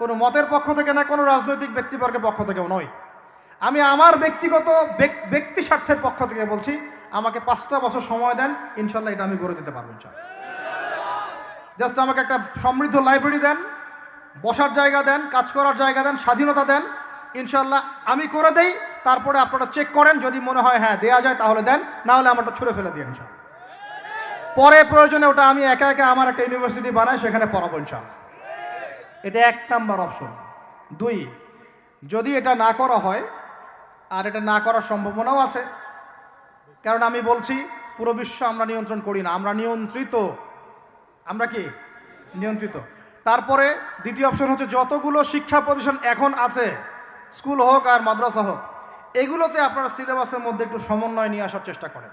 কোনো মতের পক্ষ থেকে না, কোনো রাজনৈতিক ব্যক্তিবর্গের পক্ষ থেকেও নয়, আমি আমার ব্যক্তিগত ব্যক্তি স্বার্থের পক্ষ থেকে বলছি, আমাকে 5টা বছর সময় দেন, ইনশাল্লাহ এটা আমি গড়ে দিতে পারবো ইনশাল্লাহ। জাস্ট আমাকে একটা সমৃদ্ধ লাইব্রেরি দেন, বসার জায়গা দেন, কাজ করার জায়গা দেন, স্বাধীনতা দেন, ইনশাল্লাহ আমি করে দেই। তারপরে আপনারা চেক করেন, যদি মনে হয় হ্যাঁ দেয়া যায় তাহলে দেন, না হলে আমারটা ছুঁড়ে ফেলে দিন ইনশাল্লাহ। পরে প্রয়োজনে ওটা আমি একা একা আমার একটা ইউনিভার্সিটি বানাই, সেখানে পড়াবো ইনশাল্লাহ। এটা 1 নাম্বার অপশন। 2, যদি এটা না করা হয়, আর এটা না করার সম্ভাবনাও আছে, কারণ আমি বলছি পুরো বিশ্ব আমরা নিয়ন্ত্রণ করি না, আমরা নিয়ন্ত্রিত। আমরা কি নিয়ন্ত্রিত? তারপরে 2য় অপশন হচ্ছে, যতগুলো শিক্ষা প্রতিষ্ঠান এখন আছে, স্কুল হোক আর মাদ্রাসা হোক, এগুলোতে আপনারা সিলেবাসের মধ্যে একটু সমন্বয় নিয়ে আসার চেষ্টা করেন।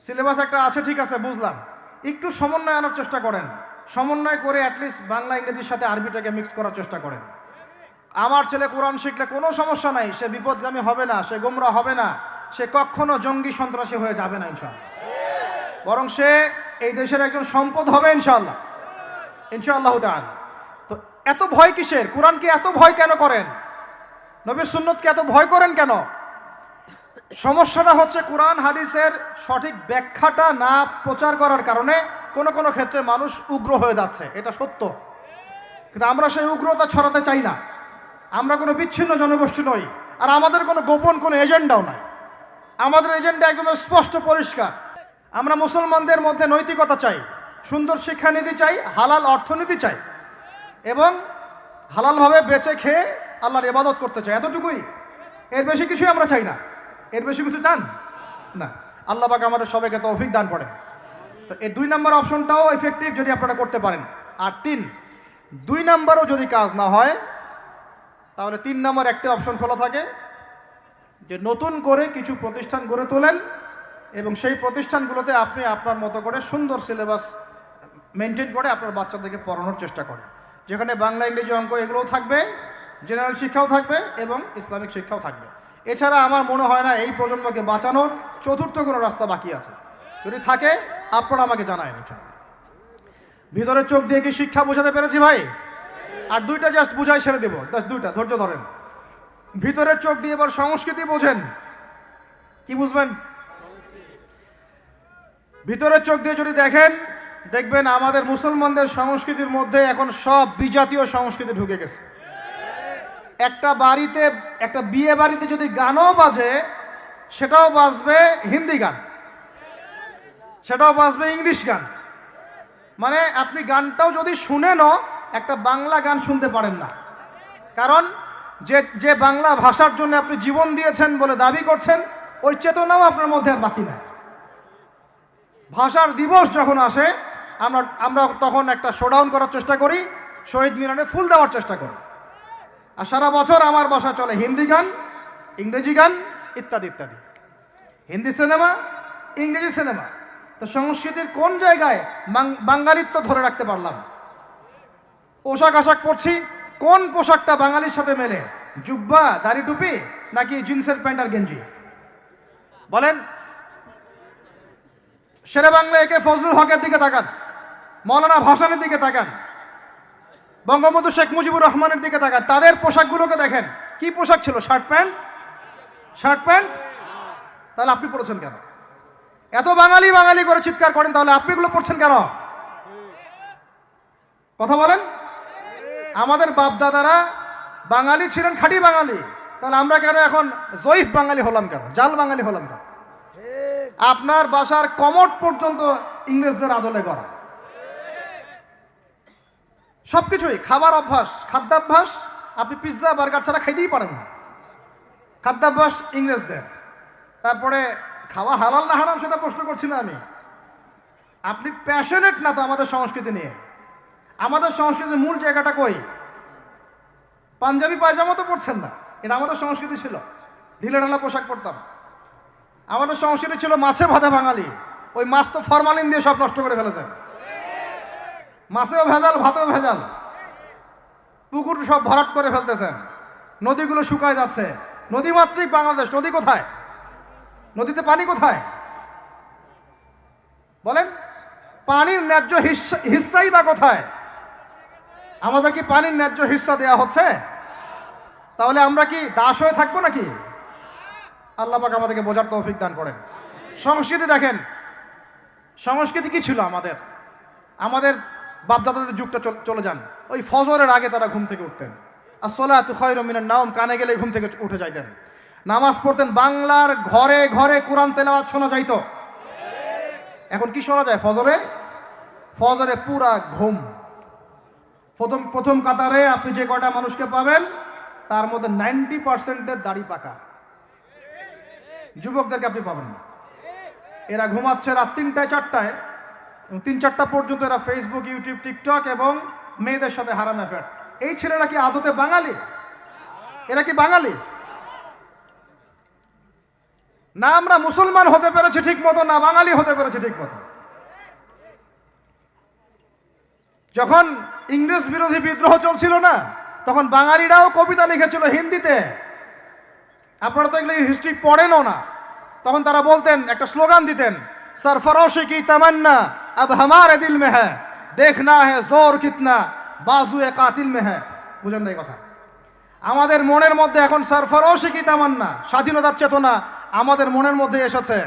সিলেবাস একটা আছে, ঠিক আছে, বুঝলাম, একটু সমন্বয় আনার চেষ্টা করেন। সমন্বয় করে অ্যাটলিস্ট বাংলা ইংরেজির সাথে আরবিটাকে মিক্স করার চেষ্টা করেন। আমার ছেলে কোরআন শিখলে কোনো সমস্যা নাই, সে বিপদগামী হবে না, সে গোমরা হবে না, সে কখনো জঙ্গি সন্ত্রাসী হয়ে যাবে না ইনশাআল্লাহ, বরং সে এই দেশের একজন সম্পদ হবে ইনশাআল্লাহ, ইনশাআল্লাহ তাআলা। তো এত ভয় কিসের? কোরআনকে এত ভয় কেন করেন? নবীর সুন্নতকে এত ভয় করেন কেন? সমস্যাটা হচ্ছে কোরআন হাদিসের সঠিক ব্যাখ্যাটা না প্রচার করার কারণে কোনো ক্ষেত্রে মানুষ উগ্র হয়ে যাচ্ছে, এটা সত্য। কিন্তু আমরা সেই উগ্রতা ছড়াতে চাই না, আমরা কোনো বিচ্ছিন্ন জনগোষ্ঠী নই, আর আমাদের কোনো গোপন কোনো এজেন্ডাও নাই। আমাদের এজেন্ডা একদম স্পষ্ট পরিষ্কার। আমরা মুসলমানদের মধ্যে নৈতিকতা চাই, সুন্দর শিক্ষানীতি চাই, হালাল অর্থনীতি চাই, এবং হালালভাবে বেঁচে খেয়ে আল্লাহর ইবাদত করতে চাই, এতটুকুই। এর বেশি কিছুই আমরা চাই না। এর বেশি কিছু চান না? আল্লাহ পাক আমাদের সবাইকে তৌফিক দান করেন। তো এই 2 নাম্বার অপশনটাও এফেক্টিভ যদি আপনারা করতে পারেন। আর 2 নাম্বারও যদি কাজ না হয়, তাহলে 3 নাম্বার একটা অপশন খোলা থাকে, যে নতুন করে কিছু প্রতিষ্ঠান গড়ে তোলেন এবং সেই প্রতিষ্ঠানগুলোতে আপনি আপনার মতো করে সুন্দর সিলেবাস মেনটেন করে আপনার বাচ্চাদেরকে পড়ানোর চেষ্টা করেন, যেখানে বাংলা, ইংরেজি, অঙ্ক এগুলোও থাকবে, জেনারেল শিক্ষাও থাকবে এবং ইসলামিক শিক্ষাও থাকবে। এছাড়া আমার মনে হয় না এই প্রজন্মকে বাঁচানোর চতুর্থ কোনো রাস্তা বাকি আছে। যদি থাকে আপনারা আমাকে জানায়। ভিতরের চোখ দিয়ে কি শিক্ষা বোঝাতে পেরেছি ভাই? আর দুইটা জাস্ট বুঝাই ছেড়ে দেবো, দুইটা ধৈর্য ধরেন। ভিতরের চোখ দিয়ে এবার সংস্কৃতি বোঝেন। কি বুঝবেন? ভিতরের চোখ দিয়ে যদি দেখেন, দেখবেন আমাদের মুসলমানদের সংস্কৃতির মধ্যে এখন সব বিজাতীয় সংস্কৃতি ঢুকে গেছে। একটা বাড়িতে, একটা বিয়ে বাড়িতে যদি গানও বাজে, সেটাও বাজবে হিন্দি গান, সেটাও বাজবে ইংলিশ গান। মানে আপনি গানটাও যদি শুনেনও একটা বাংলা গান শুনতে পারেন না, কারণ যে বাংলা ভাষার জন্য আপনি জীবন দিয়েছেন বলে দাবি করছেন, ওই চেতনাও আপনার মধ্যে আর বাকি নাই। ভাষার দিবস যখন আসে আমরা তখন একটা শোডাউন করার চেষ্টা করি, শহীদ মিনারে ফুল দেওয়ার চেষ্টা করি, আর সারা বছর আমার বাসা চলে হিন্দি গান, ইংরেজি গান ইত্যাদি ইত্যাদি, হিন্দি সিনেমা, ইংরেজি সিনেমা। তো সংস্কৃতির কোন জায়গায় বাঙালিত্ব ধরে রাখতে পারলাম? পোশাক আশাক পরছি, কোন পোশাকটা বাঙালির সাথে মেলে? জুব্বা, দাড়ি টুপি, নাকি জিন্সের প্যান্ট আর গেঞ্জি? বলেন। শেরে বাংলা একে ফজলুল হকের দিকে তাকান, মৌলানা ভাসানের দিকে তাকান, বঙ্গবন্ধু শেখ মুজিবুর রহমানের দিকে তাকান, তাদের পোশাকগুলোকে দেখেন। কি পোশাক ছিল? Shirt pant, shirt pant. তাহলে আপনি পড়েছেন কেন? এত বাঙালি বাঙালি করে চিৎকার করেন, তাহলে আপনি এগুলো পড়ছেন কেন? কথা বলেন। আমাদের বাপ দাদারা বাঙালি ছিলেন, খাঁটি বাঙালি, তাহলে আমরা কেন এখন জয়ীফ বাঙালি হলাম কেন, জাল বাঙালি হলাম কেন? আপনার বাসার কমোড পর্যন্ত ইংরেজদের আদলে করা, সবকিছুই। খাবার অভ্যাস, খাদ্যাভ্যাস, আপনি পিৎজা বার্গার ছাড়া খাইতেই পারেন না, খাদ্যাভ্যাস ইংরেজদের। তারপরে খাওয়া হালাল না হারাম সেটা প্রশ্ন করছি না আমি, আপনি প্যাশনেট না তো আমাদের সংস্কৃতি নিয়ে। আমাদের সংস্কৃতির মূল জায়গাটা কই? পাঞ্জাবি পায়জামা তো পড়ছেন না, এটা আমাদের সংস্কৃতি ছিল, ঢিলে ঢালা পোশাক পরতাম। আমাদের সংস্কৃতি ছিল মাছে ভাতে বাঙালি, ওই মাছ তো ফরমালিন দিয়ে সব নষ্ট করে ফেলেছেন। মাছেও ভেজাল, ভাতেও ভেজাল, পুকুর সব ভরাট করে ফেলতেছেন, নদীগুলো শুকায় যাচ্ছে। নদীমাতৃক বাংলাদেশ, নদী কোথায়? নদীতে পানি কোথায় বলেন? পানির ন্যায্য হিস্সাই বা কোথায়? আমাদের কি পানির ন্যায্য হিস্সা দেয়া হচ্ছে? তাহলে আমরা কি দাস হয়ে থাকবো নাকি? আল্লাহ পাক আমাদেরকে বোঝার তৌফিক দান করেন। সংস্কৃতি দেখেন, সংস্কৃতি কি ছিল আমাদের? আমাদের বাপদাদাদের যুগটা চলে যান, ওই ফজরের আগে তারা ঘুম থেকে উঠতেন, আসসালাতু খায়রুম মিনান নাওম, কানে গেলে ঘুম থেকে উঠে যাইতেন, নামাজ পড়তেন, বাংলার ঘরে ঘরে কোরআন তেলাওয়াত শোনা যাইতো। এখন কি শোনা যায়? ফজরে পুরা ঘুম। প্রথম কাতারে আপনি যে কয়টা মানুষকে পাবেন, তার মধ্যে 90% দাড়ি পাকা। যুবকদেরকে আপনি পাবেন না, এরা ঘুমাচ্ছে রাত 3টায় 4টায়, 3-4টা পর্যন্ত এরা ফেসবুক, ইউটিউব, টিকটক এবং মেয়েদের সাথে হারাম অ্যাফেয়ার্স। এই ছেলেরা কি আদতে বাঙালি? এরা কি বাঙালি? না আমরা মুসলমান হতে পেরেছি ঠিক মতো, না বাঙালি হতে পেরেছি ঠিক মতো। যখন ইংরেজ বিরোধী বিদ্রোহ চলছিল না, তখন বাঙালিরাও কবিতা লিখেছিল হিন্দিতে। আপনারা তো এগুলো হিস্ট্রি পড়েনও না। তখন তারা বলতেন, একটা স্লোগান দিতেন, सरफरोशी की तमन्ना अब हमारे दिल में है, देखना है जोर कितना बाजुए कातिल में है। বুঝেন না এই কথা? আমাদের মনের মধ্যে এখন সরফরোশি কি তামান্না, স্বাধীনতার চেতনা আমাদের মনের মধ্যে এসেছে।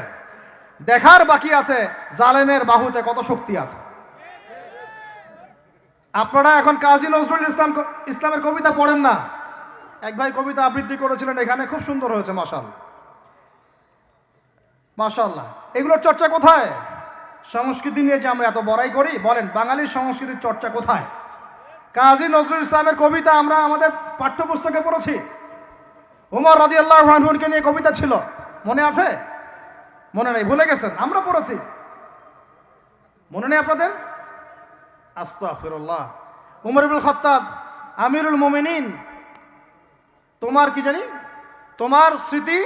দেখার বাকি আছে জালেমের বাহুতে কত শক্তি আছে। আপনারা এখন কাজী নজরুল ইসলামের কবিতা পড়েন না। এক ভাই কবিতা আবৃত্তি করেছিলেন এখানে, খুব সুন্দর হয়েছে, মাশাআল্লাহ মাশাআল্লাহ। এগুলোর চর্চা কোথায়? সংস্কৃতি নিয়ে যে আমরা এত বড়াই করি, বলেন বাঙালির সংস্কৃতির চর্চা কোথায়? কাজী নজরুল ইসলামের কবিতা আমরা আমাদের পাঠ্যপুস্তকে পড়েছি। ওমর রাদিয়াল্লাহু আনহুকে নিয়ে কবিতা ছিল, মনে আছে? মনে নেই, ভুলে গেছেন? আমরা পড়েছি, মনে নেই আপনাদের? আস্তাগফিরুল্লাহ। উমর ইবনুল খাত্তাব, আমিরুল মুমিনিন, তোমার কি জানি, তোমার স্মৃতি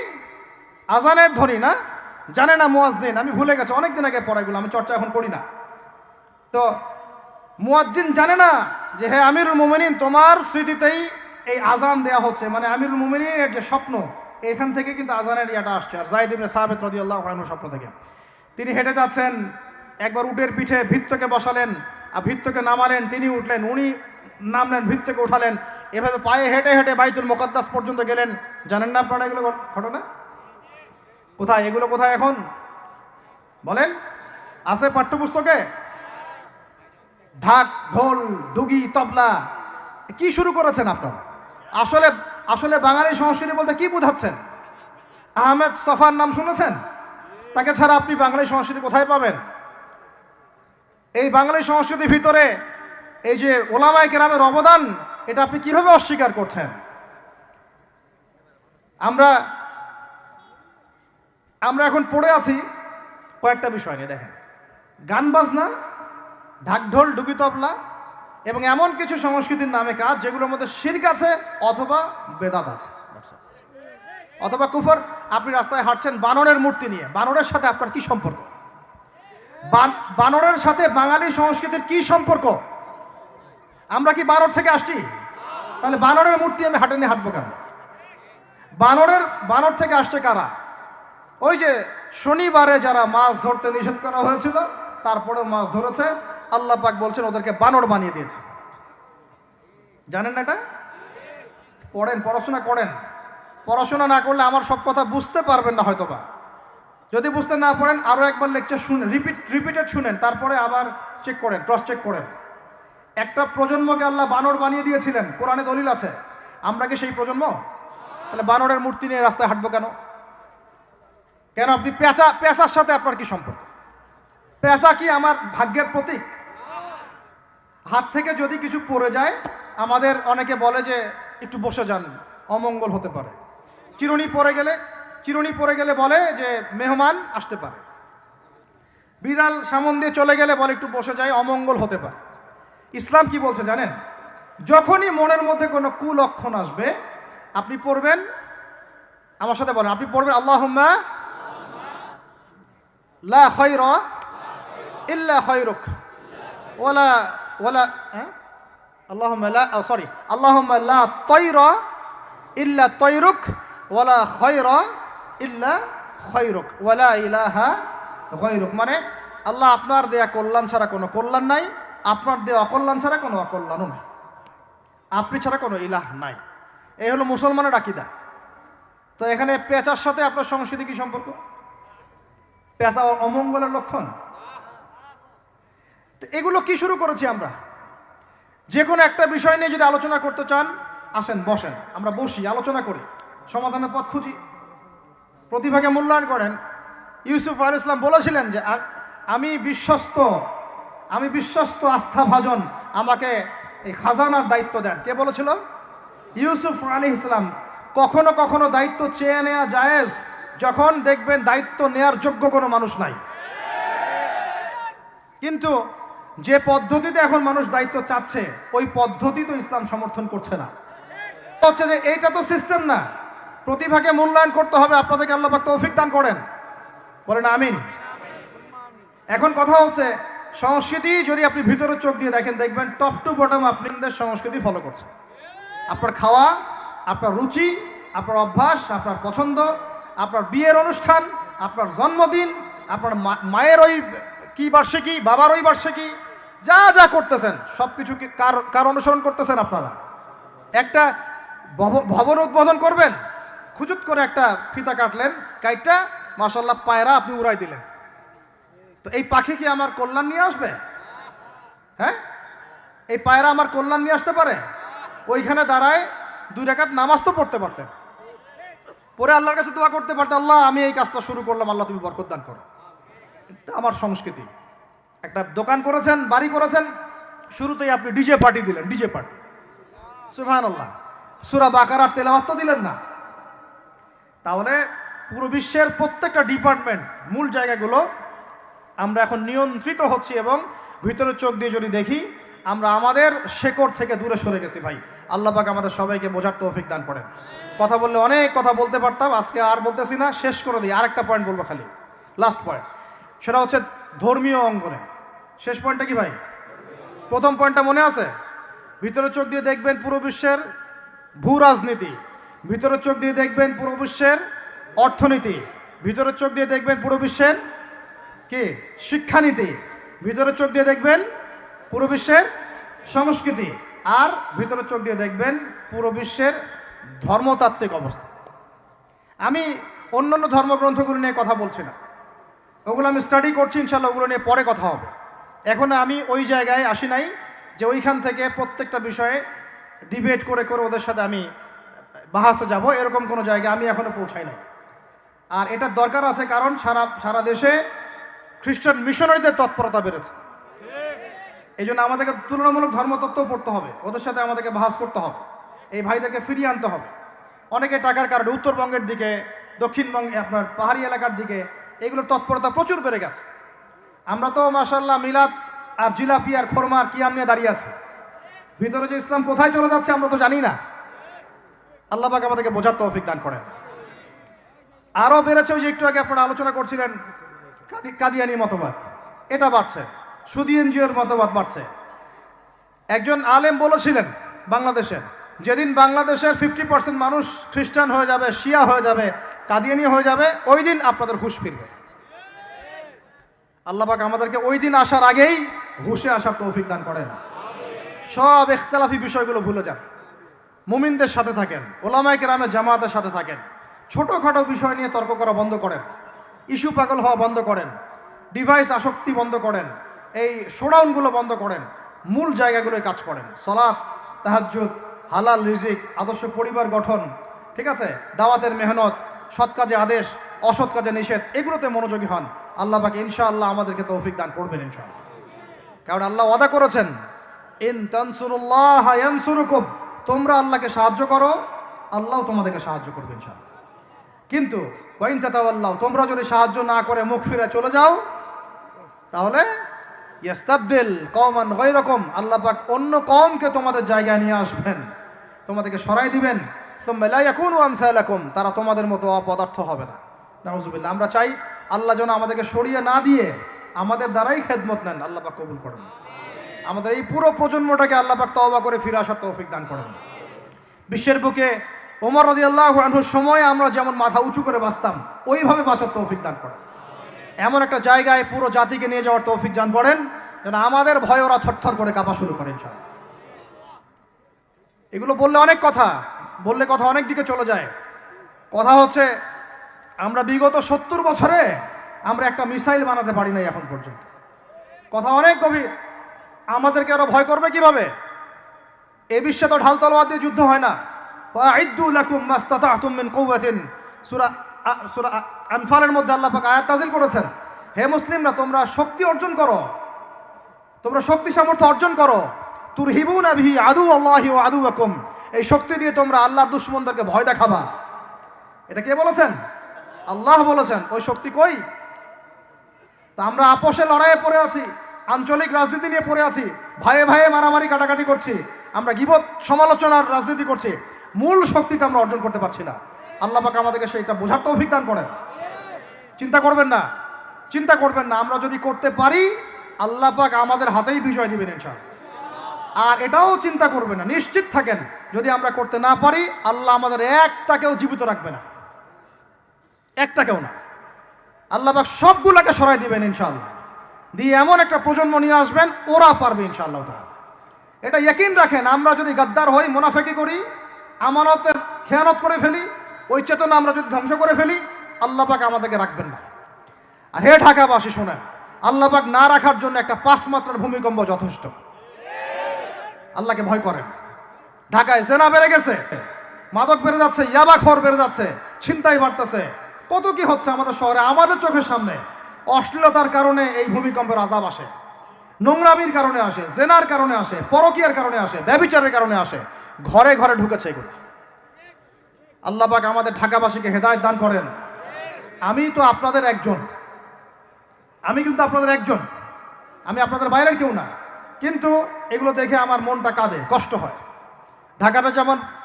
আজানের ধ্বনি না, জানে না মুয়াজ্জিন, আমি ভুলে গেছি, অনেকদিন আগে পড়াইগুলো, আমি চর্চা এখন করি না। তো মুয়াজ্জিন জানে না যে হে আমিরুল মুমিনিন, তোমার স্মৃতিতেই এই আজান দেয়া হচ্ছে, মানে আমিরুল মুমিনিনের যে স্বপ্ন, এখান থেকে কিন্তু আজানের ইয়াটা আসছে। আর যায়েদ ইবনে সাবিত রাদিয়াল্লাহু আনহুর স্বপ্ন থেকে তিনি হেঁটে যাচ্ছেন, একবার উটের পিঠে ভৃত্যকে বসালেন আর ভৃত্যকে নামালেন, তিনি উঠলেন, উনি নামলেন, ভৃত্যকে উঠালেন, এভাবে পায়ে হেঁটে হেঁটে বাইতুল মুকাদ্দাস পর্যন্ত গেলেন। জানেন না আপনারা এগুলো ঘটনা? কোথায় এগুলো, কোথায় এখন বলেন? আছে পাঠ্যপুস্তকে? ঢাক, ঢোল, ডুগি, তবলা কি শুরু করেছেন আপনারা? আসলে আসলে বাঙালি সংস্কৃতি বলতে কি বোঝাচ্ছেন? আহমেদ সফার নাম শুনেছেন? তাকে ছাড়া আপনি বাঙালি সংস্কৃতি কোথায় পাবেন? এই বাঙালি সংস্কৃতির ভিতরে এই যে ওলামায়ে কেরামের অবদান, এটা আপনি কিভাবে অস্বীকার করছেন? আমরা এখন পড়ে আছি কয়েকটা বিষয় নিয়ে। দেখেন, গান বাজনা, ঢাকঢোল, ডুগি, তবলা এবং এমন কিছু সংস্কৃতির নামে কাজ যেগুলোর মধ্যে শিরক আছে অথবা বেদাত আছে অথবা কুফর। আপনি রাস্তায় হাঁটছেন বানরের মূর্তি নিয়ে, বানরের সাথে আপনার কি সম্পর্ক? বানরের সাথে বাঙালি সংস্কৃতির কি সম্পর্ক? আমরা কি বানর থেকে আসছি? তাহলে বানরের মূর্তি আমি হাটে নিয়ে হাঁটবো কেন? বানর থেকে আসছে কারা? ওই যে শনিবারে যারা মাছ ধরতে নিষেধ করা হয়েছিল, তারপরেও মাছ ধরেছে, আল্লাহ পাক বলছেন ওদেরকে বানর বানিয়ে দিয়েছে। জানেন না এটা? পড়েন, পড়াশোনা করেন। পড়াশোনা না করলে আমার সব কথা বুঝতে পারবেন না হয়তোবা। যদি বুঝতে না পারেন আরও একবার লেকচার শুনেন, রিপিটেড শুনেন, তারপরে আবার চেক করেন, ক্রস চেক করেন। একটা প্রজন্মকে আল্লাহ বানর বানিয়ে দিয়েছিলেন, কোরআনে দলিল আছে। আমরা কি সেই প্রজন্ম? তাহলে বানরের মূর্তি নিয়ে রাস্তায় হাঁটবো কেন? কেন আপনি পেঁচার সাথে আপনার কি সম্পর্ক? পেঁচা কি আমার ভাগ্যের প্রতীক? হাত থেকে যদি কিছু পড়ে যায়, আমাদের অনেকে বলে যে একটু বসে যান, অমঙ্গল হতে পারে। চিরুনি পড়ে গেলে বলে যে মেহমান আসতে পারে। বিড়াল সামন দিয়ে চলে গেলে বলে একটু বসে যায়, অমঙ্গল হতে পারে। ইসলাম কি বলছে জানেন? যখনই মনের মধ্যে কোনো কুলক্ষণ আসবে, আপনি পড়বেন, আমার সাথে বলেন, আপনি পড়বেন আল্লাহুম্মা লা খায়রা ইল্লা খায়রুক ওয়ালা আল্লাহুম্মা লা তায়রা ইল্লা তায়রুক ওয়ালা খায়রা ইল্লা খায়রুক ওয়ালা ইলাহা গায়রুক। মানে আল্লাহ, আপনার দেয়া কল্যাণ ছাড়া কোনো কল্যাণ নাই, আপনার দেয়া অকল্যাণ ছাড়া কোনো অকল্যাণও নাই, আপনি ছাড়া কোনো ইলাহ নাই। এই হলো মুসলমানের আকীদা। তো এখানে পেঁচার সাথে আপনার সংস্কৃতি কি সম্পর্ক? পেঁচা অমঙ্গলের লক্ষণ। তো এগুলো কি শুরু করেছি আমরা? যে কোনো একটা বিষয় নিয়ে যদি আলোচনা করতে চান, আসেন, বসেন, আমরা বসি, আলোচনা করি, সমাধানের পথ খুঁজি, প্রতিভাকে মূল্যায়ন করেন। ইউসুফ আলাইহিস সালাম বলেছিলেন যে আমি বিশ্বস্ত আস্থাভাজন, আমাকে এই খাজানার দায়িত্ব দেন। কে বলেছিল? ইউসুফ আলাইহিস সালাম। কখনো কখনো দায়িত্ব চেয়ে নেওয়া জায়েজ, যখন দেখবেন দায়িত্ব নেয়ার যোগ্য কোনো মানুষ নাই। কিন্তু যে পদ্ধতিতে এখন মানুষ দায়িত্ব চাচ্ছে, ওই পদ্ধতি তো ইসলাম সমর্থন করছে না। হচ্ছে যে এইটা তো সিস্টেম না, প্রতিভাকে মূল্যায়ন করতে হবে। আপনাদেরকে আল্লাহ পাক তৌফিক দান করেন, বলেন আমিন। এখন কথা হচ্ছে সংস্কৃতি যদি আপনি ভিতরে চোখ দিয়ে দেখেন, দেখবেন টপ টু বটম আপনি সংস্কৃতি ফলো করছেন। আপনার খাওয়া, আপনার রুচি, আপনার অভ্যাস, আপনার পছন্দ, আপনার বিয়ের অনুষ্ঠান, আপনার জন্মদিন, আপনার মায়ের ওই কি বার্ষিকী, বাবার ওই বার্ষিকী, যা যা করতেছেন সব কিছু কার অনুসরণ করতেছেন আপনারা? একটা ভবন উদ্বোধন করবেন, খুচুত করে একটা ফিতা কাটলেন, কাইটটা মাশাআল্লাহ পায়রা আপনি উড়াই দিলেন। তো এই পাখি কি আমার কল্যাণ নিয়ে আসবে? হ্যাঁ, এই পায়রা আমার কল্যাণ নিয়ে আসতে পারে? ওইখানে দাঁড়ায় 2 রাকাত নামাজ তো পড়তে পারতেন, পরে আল্লাহর কাছে দোয়া করতে পারতেন, আল্লাহ আমি এই কাজটা শুরু করলাম, আল্লাহ তুমি বরকত দান করো। আমার সংস্কৃতি। একটা দোকান করেছেন, বাড়ি করেছেন, শুরুতেই আপনি ডিজে পার্টি দিলেন, ডিজে পার্টি, সুবহানাল্লাহ, সূরা বাকারার তেলাওয়াত তো দিলেন না। তাহলে পুরো বিশ্বের প্রত্যেকটা ডিপার্টমেন্ট, মূল জায়গাগুলো আমরা এখন নিয়ন্ত্রিত হচ্ছি। এবং ভিতরের চোখ দিয়ে যদি দেখি, আমরা আমাদের শেকড় থেকে দূরে সরে গেছি ভাই। আল্লাহ পাক আমাদের সবাইকে বোঝার তৌফিক দান করেন। কথা বললে অনেক কথা বলতে পারতাম, আজকে আর বলতেছি না, শেষ করে দিই। আরেকটা পয়েন্ট বলবো, খালি লাস্ট পয়েন্ট, সেটা হচ্ছে ধর্মীয় অঙ্গনে। শেষ পয়েন্টটা কি ভাই? প্রথম পয়েন্টটা মনে আছে? ভিতরে চোখ দিয়ে দেখবেন পুরো বিশ্বের ভূ রাজনীতি, ভিতরের চোখ দিয়ে দেখবেন পুরো বিশ্বের অর্থনীতি, ভিতরের চোখ দিয়ে দেখবেন পুরো বিশ্বের কি শিক্ষানীতি, ভিতরের চোখ দিয়ে দেখবেন পুরো বিশ্বের সংস্কৃতি, আর ভিতরের চোখ দিয়ে দেখবেন পুরো বিশ্বের ধর্মতাত্ত্বিক অবস্থা। আমি অন্যান্য ধর্মগ্রন্থগুলো নিয়ে কথা বলছি না, ওগুলো আমি স্টাডি করছি, ইনশাল্লাহ ওগুলো নিয়ে পরে কথা হবে। এখন আমি ওই জায়গায় আসি নাই যে ওইখান থেকে প্রত্যেকটা বিষয়ে ডিবেট করে করে ওদের সাথে আমি বাহাসে যাব, এরকম কোনো জায়গায় আমি এখনও পৌঁছাই নাই। আর এটার দরকার আছে, কারণ সারা দেশে খ্রিস্টান মিশনারিদের তৎপরতা বেড়েছে। এই জন্য আমাদেরকে তুলনামূলক ধর্মতত্ত্ব পড়তে হবে, ওদের সাথে আমাদেরকে বাহাস করতে হবে, এই ভাইদেরকে ফিরিয়ে আনতে হবে। অনেকে টাকার কারণে উত্তরবঙ্গের দিকে, দক্ষিণবঙ্গে, আপনার পাহাড়ি এলাকার দিকে এগুলোর তৎপরতা প্রচুর বেড়ে গেছে। আমরা তো মাশাআল্লাহ মিলাদ আর জিলাপি আর খোরমা আর কিয়াম নিয়ে দাঁড়িয়ে আছে। ভিতরে যে ইসলাম কোথায় চলে যাচ্ছে আমরা তো জানি না। আল্লাহ পাক আমাদেরকে বোঝার তৌফিক দান করেন। আরও বেড়েছে, ওই যে একটু আগে আপনারা আলোচনা করছিলেন কাদিয়ানি মতবাদ, এটা বাড়ছে, সুদি এনজিওর মতবাদ বাড়ছে। একজন আলেম বলেছিলেন বাংলাদেশের, যেদিন বাংলাদেশের 50% মানুষ খ্রিস্টান হয়ে যাবে, শিয়া হয়ে যাবে, কাদিয়ানি হয়ে যাবে, ওই দিন আপনাদের হুঁশ ফিরবে। আল্লাহ পাক আমাদেরকে ওই দিন আসার আগেই হুঁশে আসার তৌফিক দান করেন। সব ইখতিলাফি বিষয়গুলো ভুলে যান, মুমিনদের সাথে থাকেন, ওলামায়ে কেরামের জামাতের সাথে থাকেন, ছোটোখাটো বিষয় নিয়ে তর্ক করা বন্ধ করেন, ইস্যু পাগল হওয়া বন্ধ করেন, ডিভাইস আসক্তি বন্ধ করেন, এই শোডাউনগুলো বন্ধ করেন, মূল জায়গাগুলোয় কাজ করেন। সালাত, তাহাজ্জুদ, হালাল রিজিক, আদর্শ পরিবার গঠন, ঠিক আছে, দাওয়াতের মেহনত, সৎ কাজে আদেশ, অসৎ কাজে নিষেধ, এগুলোতে মনোযোগী হন। আল্লাহ পাক ইনশাআল্লাহ আমাদেরকে তৌফিক দান করবেন ইনশাআল্লাহ। কারণ আল্লাহ ওয়াদা করেছেন, ইন তানসুরুল্লাহ ইয়ানসুরুকুম, তোমরা আল্লাহকে সাহায্য করো, আল্লাহ তোমাদেরকে সাহায্য করবে ইনশাআল্লাহ। কিন্তু ওয়াইন তাতাওয়াল্লাহ, তোমরা যদি সাহায্য না করে মুখ ফিরে চলে যাও, তাহলে ইয়াস্তাবদিল কওমান গায়রাকুম, আল্লাহ পাক অন্য কওমকে তোমাদের জায়গায় নিয়ে আসবেন, তোমাদেরকে সরাই দিবেন। সুম্মা লা ইয়াকুনু আমসালাকুম, তারা তোমাদের মতো অপদার্থ হবে না। নাউযুবিল্লাহ। আমরা চাই আল্লাহ যেন আমাদেরকে সরিয়ে না দিয়ে আমাদের দ্বারাই খেদমত নেন। আল্লাহ পাক কবুল করেন। আমাদের এই পুরো প্রজন্মটাকে আল্লাহ পাক তওবা করে ফিরে আসার তৌফিক দান করেন। বিশ্বের বুকে ওমর রাদিয়াল্লাহু আনহুর সময় আমরা যেমন মাথা উঁচু করে বাঁচতাম, ওইভাবে বাঁচার তৌফিক দান করেন। এমন একটা জায়গায় পুরো জাতিকে নিয়ে যাওয়ার তৌফিক দান করেন যেন আমাদের ভয়ে ওরা থরথর করে কাঁপা শুরু করেন ইনশাআল্লাহ। এগুলো বললে অনেক কথা, বললে কথা অনেক দিকে চলে যায়। কথা হচ্ছে, আমরা বিগত 70 বছরে আমরা একটা মিসাইল বানাতে পারি নাই এখন পর্যন্ত। কথা অনেক গভীর। আমাদেরকে আরো ভয় করবে কিভাবে? এ বিশ্বে তো ঢাল তলোয়ার দিয়ে যুদ্ধ হয় না। ওয়াইদ্দু লাকুম মাস্তাতাতুম মিন কুওয়াতিন, সূরা আনফালের মধ্যে আল্লাহ পাক আয়াত নাযিল করেছেন, হে মুসলিমরা তোমরা শক্তি অর্জন করো, তোমরা শক্তি সামর্থ্য অর্জন করো। তুরহিবুনা বিহি আদুওয়াল্লাহি ওয়া আদুওয়াকুম, এই শক্তি দিয়ে তোমরা আল্লাহর দুশমনদেরকে ভয় দেখাবা। এটা কে বলেছেন? আল্লাহ বলেছেন। ওই শক্তি কই? তা আমরা আপোষে লড়াইয়ে পড়ে আছি, আঞ্চলিক রাজনীতি নিয়ে পড়ে আছি, ভাইয়ে ভাইয়ে মারামারি কাটাকাটি করছি, আমরা গীবত সমালোচনার রাজনীতি করছি, মূল শক্তিটা আমরা অর্জন করতে পারছি না। আল্লাহ পাক আমাদেরকে সেইটা বোঝার তৌফিক দান করেন। চিন্তা করবেন না, চিন্তা করবেন না, আমরা যদি করতে পারি আল্লাহ পাক আমাদের হাতেই বিজয় দিবেন ইনশাআল্লাহ। আর এটাও চিন্তা করবেন না, নিশ্চিত থাকেন যদি আমরা করতে না পারি আল্লাহ আমাদের একটাকেও জীবিত রাখবে না, একটাকেও না। আল্লাহ পাক সবগুলাকে সরাই দিবেন ইনশাআল্লাহ, দিয়ে এমন একটা প্রজন্ম নিয়ে আসবেন ওরা পারবে ইনশাআল্লাহ তাআলা। এটা ইয়াকিন রাখেন। আমরা যদি গাদ্দার হই, মুনাফিকি করি, আমানতের খেয়ানত করে ফেলি, ওই চেতনা আমরা যদি ধ্বংস করে ফেলি, আল্লাহ পাক আমাদেরকে রাখবেন না। আর হে ঢাকাবাসী শোনেন, আল্লাহ পাক না রাখার জন্য একটা 5 মাত্রার ভূমিকম্প যথেষ্ট। আল্লাহকে ভয় করেন। ঢাকায় জেনা বেড়ে গেছে, মাদক বেড়ে যাচ্ছে, ইয়াবাখোর বেড়ে যাচ্ছে, ছিনতাই বাড়তেছে, কত কি হচ্ছে আমাদের শহরে, আমাদের চোখের সামনে। অশ্লীলতার কারণে এই ভূমিকম্পের আযাব আসে, নোংরামির কারণে আসে, জেনার কারণে আসে, পরকীয়ার কারণে আসে, ব্যভিচারের কারণে আসে, ঘরে ঘরে ঢুকেছে এগুলো। আল্লাহ পাক আমাদের ঢাকাবাসীকে হেদায়েত দান করেন। আমি তো আপনাদের একজন, আমি কিন্তু আপনাদের একজন, আমি আপনাদের বাইরের কেউ না। কিন্তু এগুলো দেখে আমার মনটা কাঁদে, কষ্ট হয়।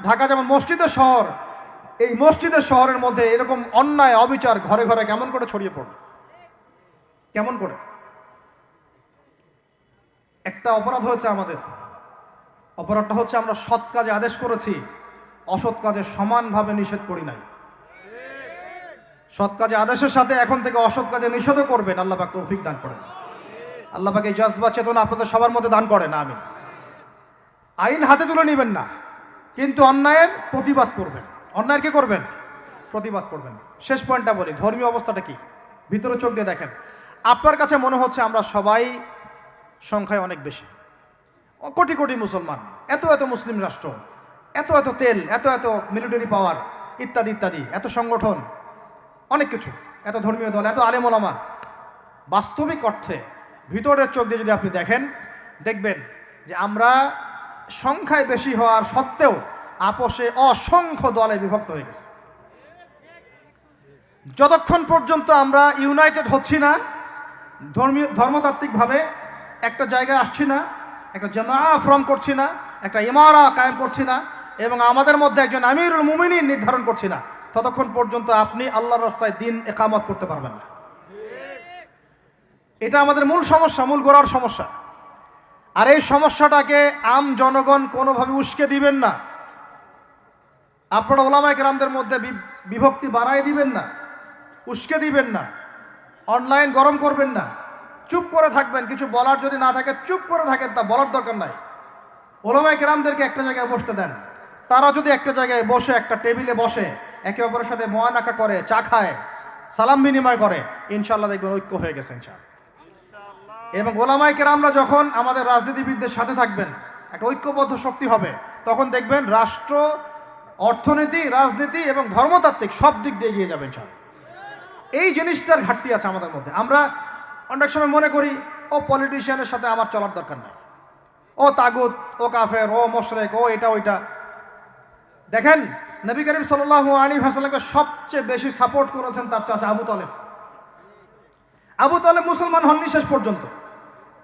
ঢাকা যেমন মসজিদের শহর, এই মসজিদের শহরের মধ্যে এরকম অন্যায় অবিচার ঘরে ঘরে কেমন করে ছড়িয়ে পড়ে? কেমন করে? একটা অপরাধ হয়েছে আমাদের। অপরাধটা হচ্ছে আমরা সৎ কাজে আদেশ করেছি, অসৎ কাজে সমানভাবে নিষেধ করি নাই। সৎ কাজে আদেশের সাথে এখন থেকে অসৎ কাজে নিষেধও করবেন। আল্লাহ পাক তৌফিক দান করেন। আল্লাহ পাক এই জজবা চেতনা আপনাদের সবার মধ্যে দান করেন, আমিন। আইন হাতে তুলে নেবেন না, কিন্তু অন্যায়ের প্রতিবাদ করবেন। অন্যায়ের কি করবেন? প্রতিবাদ করবেন। শেষ পয়েন্টটা বলি, ধর্মীয় অবস্থাটা কি? ভিতরে চোখ দিয়ে দেখেন। আপনার কাছে মনে হচ্ছে আমরা সবাই সংখ্যায় অনেক বেশি, কোটি কোটি মুসলমান, এত এত মুসলিম রাষ্ট্র, এত এত তেল, এত এত মিলিটারি পাওয়ার, ইত্যাদি ইত্যাদি, এত সংগঠন, অনেক কিছু, এত ধর্মীয় দল, এত আলেম ওলামা। বাস্তবিক অর্থে ভিতরের চোখ দিয়ে যদি আপনি দেখেন, দেখবেন যে আমরা সংখ্যায় বেশি হওয়ার সত্ত্বেও আপোষে অসংখ্য দলে বিভক্ত হয়ে গেছে। যতক্ষণ পর্যন্ত আমরা ইউনাইটেড হচ্ছি না, ধর্মতাত্ত্বিকভাবে একটা জায়গায় আসছি না, একটা জামাআ ফর্ম করছি না, একটা ইমারা কায়েম করছি না, এবং আমাদের মধ্যে একজন আমিরুল মুমিনিন নির্ধারণ করছি না, ততক্ষণ পর্যন্ত আপনি আল্লাহর রাস্তায় দিন ইকামত করতে পারবেন না। এটা আমাদের মূল সমস্যা, মূল গোড়ার সমস্যা। আর এই সমস্যাটাকে আম জনগণ কোনোভাবে উস্কে দিবেন না। আপনারা ওলামায়ে কেরামদের মধ্যে বিভক্তি বাড়াই দিবেন না, উস্কে দিবেন না, অনলাইন গরম করবেন না, চুপ করে থাকবেন। কিছু বলার যদি না থাকে চুপ করে থাকেন, তা বলার দরকার নাই। ওলামায়ে কেরামদেরকে একটা জায়গায় বসতে দেন। তারা যদি একটা জায়গায় বসে, একটা টেবিলে বসে, একে অপরের সাথে মোয়ানাকা করে, চা খায়, সালাম বিনিময় করে, ইনশাআল্লাহ দেখবেন ঐক্য হয়ে গেছে ইনশাআল্লাহ। এবং ওলামায়ে কেরামরা যখন আমাদের রাজনীতিবিদদের সাথে থাকবেন, একটা ঐক্যবদ্ধ শক্তি হবে, তখন দেখবেন রাষ্ট্র, অর্থনীতি, রাজনীতি এবং ধর্মতাত্ত্বিক সব দিক দিয়ে এগিয়ে যাবেন ইনশাআল্লাহ। এই জিনিসটার ঘাটতি আছে আমাদের মধ্যে। আমরা অনেক সময় মনে করি ও পলিটিশিয়ানের সাথে আমার চলার দরকার নাই, ও তাগুত, ও কাফের, ও মুশরিক, ও এটা ওইটা। দেখেন, নবী করিম সাল্লাল্লাহু আলাইহি ওয়াসাল্লামকে সবচেয়ে বেশি সাপোর্ট করেছেন তার চাচা আবু তালেব। আবু তালেব মুসলমান হননি শেষ পর্যন্ত।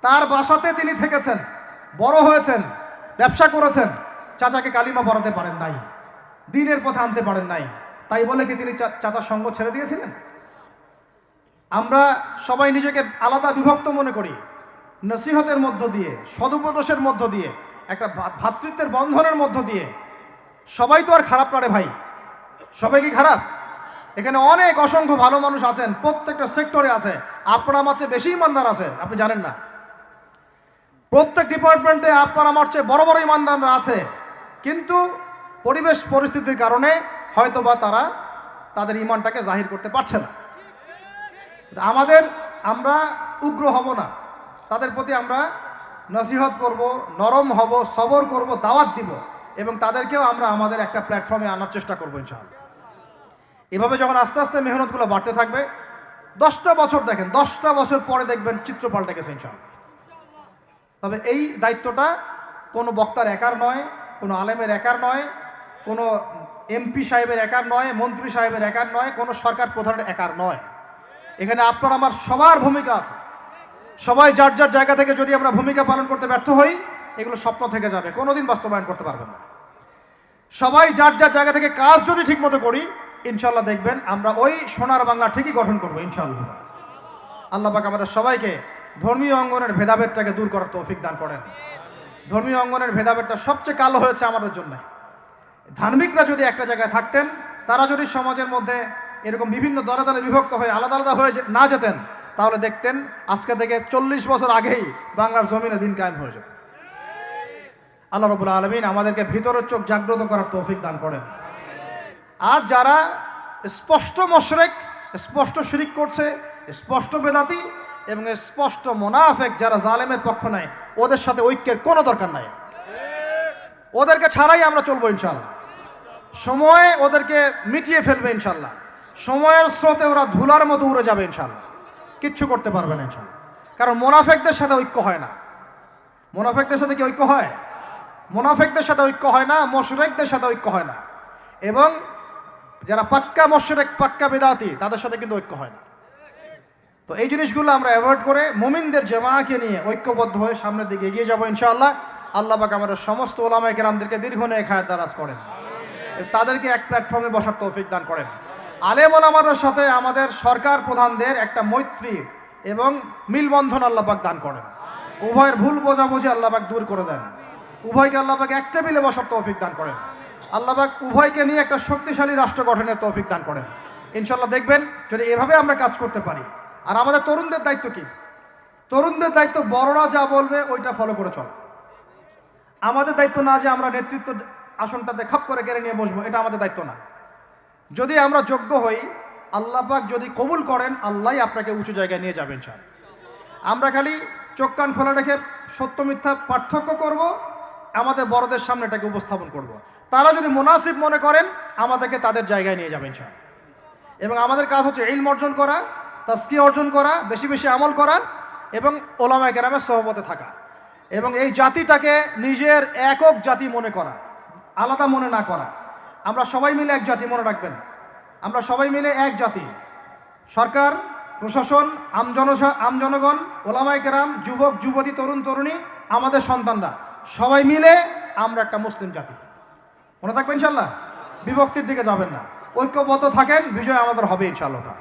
তার বাসাতে তিনি থেকেছেন, বড় হয়েছেন, ব্যবসা করেছেন। চাচাকে কালিমা পড়াতে পারেন নাই, দ্বীনের পথে আনতে পারেন নাই। তাই বলে কি তিনি চাচার সঙ্গ ছেড়ে দিয়েছিলেন? আমরা সবাই নিজেকে আলাদা বিভক্ত মনে করি। নসিহতের মধ্য দিয়ে, সদুপদেশের মধ্য দিয়ে, একটা ভ্রাতৃত্বের বন্ধনের মধ্য দিয়ে। সবাই তো আর খারাপ না রে ভাই, সবাই কি খারাপ? এখানে অনেক অসংখ্য ভালো মানুষ আছেন, প্রত্যেকটা সেক্টরে আছে। আপনার আমার চেয়ে বেশি ইমানদার আছে, আপনি জানেন না। প্রত্যেক ডিপার্টমেন্টে আপনার আমার চেয়ে বড় বড় ইমানদাররা আছে, কিন্তু পরিবেশ পরিস্থিতির কারণে হয়তোবা তারা তাদের ইমানটাকে জাহির করতে পারছে না। আমরা উগ্র হব না, তাদের প্রতি আমরা নসিহত করব, নরম হব, সবর করব, দাওয়াত দিব, এবং তাদেরকেও আমরা আমাদের একটা প্ল্যাটফর্মে আনার চেষ্টা করবো ইনশাআল্লাহ। এভাবে যখন আস্তে আস্তে মেহনতগুলো বাড়তে থাকবে, 10টা বছর দেখেন, 10টা বছর পরে দেখবেন চিত্র পাল্টে গেছে ইনশাআল্লাহ। তবে এই দায়িত্বটা কোনো বক্তার একার নয়, কোনো আলেমের একার নয়, কোনো এমপি সাহেবের একার নয়, মন্ত্রী সাহেবের একার নয়, কোনো সরকার প্রধানের একার নয়। এখানে আপনার আমার সবার ভূমিকা আছে। সবাই যার যার জায়গা থেকে যদি আমরা ভূমিকা পালন করতে ব্যর্থ হই, এগুলো স্বপ্ন থেকে যাবে, কোনোদিন বাস্তবায়ন করতে পারবেন না। সবাই যার যার জায়গা থেকে কাজ যদি ঠিকমতো করি, ইনশাআল্লাহ দেখবেন আমরা ওই সোনার বাংলা ঠিকই গঠন করবো ইনশাআল্লাহ। আল্লাহ পাক আমাদের সবাইকে ধর্মীয় অঙ্গনের ভেদাভেদটাকে দূর করার তৌফিক দান করেন। ধর্মীয় অঙ্গনের ভেদাভেদটা সবচেয়ে কালো হয়েছে আমাদের জন্য। ধার্মিকরা যদি একটা জায়গায় থাকতেন, তারা যদি সমাজের মধ্যে এরকম বিভিন্ন দলে দলে বিভক্ত হয়ে আলাদা আলাদা হয়ে না যেতেন, তাহলে দেখতেন আজকে থেকে 40 বছর আগেই বাংলার জমিনে দিন কায়েম হয়ে যেত। আল্লাহ রাব্বুল আলামিন আমাদেরকে ভিতরের চোখ জাগ্রত করার তৌফিক দান করেন। আর যারা স্পষ্ট মুশরিক, স্পষ্ট শিরিক করছে, স্পষ্ট বেদাতি এবং স্পষ্ট মুনাফিক, যারা জালেমের পক্ষ নেয়, ওদের সাথে ঐক্যের কোনো দরকার নাই। ওদেরকে ছাড়াই আমরা চলবো ইনশাআল্লাহ। সময় ওদেরকে মিটিয়ে ফেলবে ইনশাআল্লাহ। সময়ের স্রোতে ওরা ধুলার মতো উড়ে যাবে ইনশাআল্লাহ, কিচ্ছু করতে পারবে না ইনশাআল্লাহ। কারণ মুনাফিকদের সাথে ঐক্য হয় না। মুনাফিকদের সাথে কি ঐক্য হয়? মুনাফিকদের সাথে ঐক্য হয় না, মুশরিকদের সাথে ঐক্য হয় না। এবং যারা পাক্কা মুশরিক, পাক্কা বিদাতি, তাদের সাথে কিন্তু ঐক্য হয় না। তো এই জিনিসগুলো আমরা অ্যাভয়েড করে মুমিনদের জামাকে নিয়ে ঐক্যবদ্ধ হয়ে সামনের দিকে এগিয়ে যাবো ইনশাআল্লাহ। আল্লাহ পাক আমাদের সমস্ত ওলামায়ে কেরামদেরকে দীর্ঘ নেক হায়াত দারাজ করেন, তাদেরকে এক প্ল্যাটফর্মে বসার তৌফিক দান করেন। আলেম ওলামাদের সাথে আমাদের সরকার প্রধানদের একটা মৈত্রী এবং মিলবন্ধন আল্লাহ পাক দান করেন। উভয়ের ভুল বোঝাবুঝি আল্লাহ পাক দূর করে দেন। উভয়কে আল্লাহ পাক এক টেবিলে বসার তৌফিক দান করেন। আল্লাহ পাক উভয়কে নিয়ে একটা শক্তিশালী রাষ্ট্র গঠনের তৌফিক দান করেন ইনশাআল্লাহ। দেখবেন যদি এভাবে আমরা কাজ করতে পারি। আর আমাদের তরুণদের দায়িত্ব কি? তরুণদের দায়িত্ব বড়রা যা বলবে ওইটা ফলো করে চল। আমাদের দায়িত্ব না যে আমরা নেতৃত্ব আসনটাতে খাপ করে কেড়ে নিয়ে বসবো, এটা আমাদের দায়িত্ব না। যদি আমরা যোগ্য হই, আল্লাহ পাক যদি কবুল করেন, আল্লাহই আপনাকে উঁচু জায়গায় নিয়ে যাবেন স্যার। আমরা খালি চোখ কান খোলা রেখে সত্য মিথ্যা পার্থক্য করব, আমাদের বড়দের সামনে এটাকে উপস্থাপন করব। তারা যদি মুনাসিব মনে করেন, আমাদেরকে তাদের জায়গায় নিয়ে যাবেন স্যার। এবং আমাদের কাজ হচ্ছে ইলম অর্জন করা, তাজকিয়া অর্জন করা, বেশি বেশি আমল করা এবং ওলামায়ে কেরামের সহবতে থাকা। এবং এই জাতিটাকে নিজের একক জাতি মনে করা, আলাদা মনে না করা। আমরা সবাই মিলে এক জাতি, মনে রাখবেন, আমরা সবাই মিলে এক জাতি। সরকার, প্রশাসন, আমজনগণ, ওলামায়ে কেরাম, যুবক যুবতী, তরুণ তরুণী, আমাদের সন্তানরা, সবাই মিলে আমরা একটা মুসলিম জাতি। মনে থাকবেন ইনশাআল্লাহ। বিভক্তির দিকে যাবেন না, ঐক্যবদ্ধ থাকেন, বিজয় আমাদের হবে ইনশাআল্লাহ।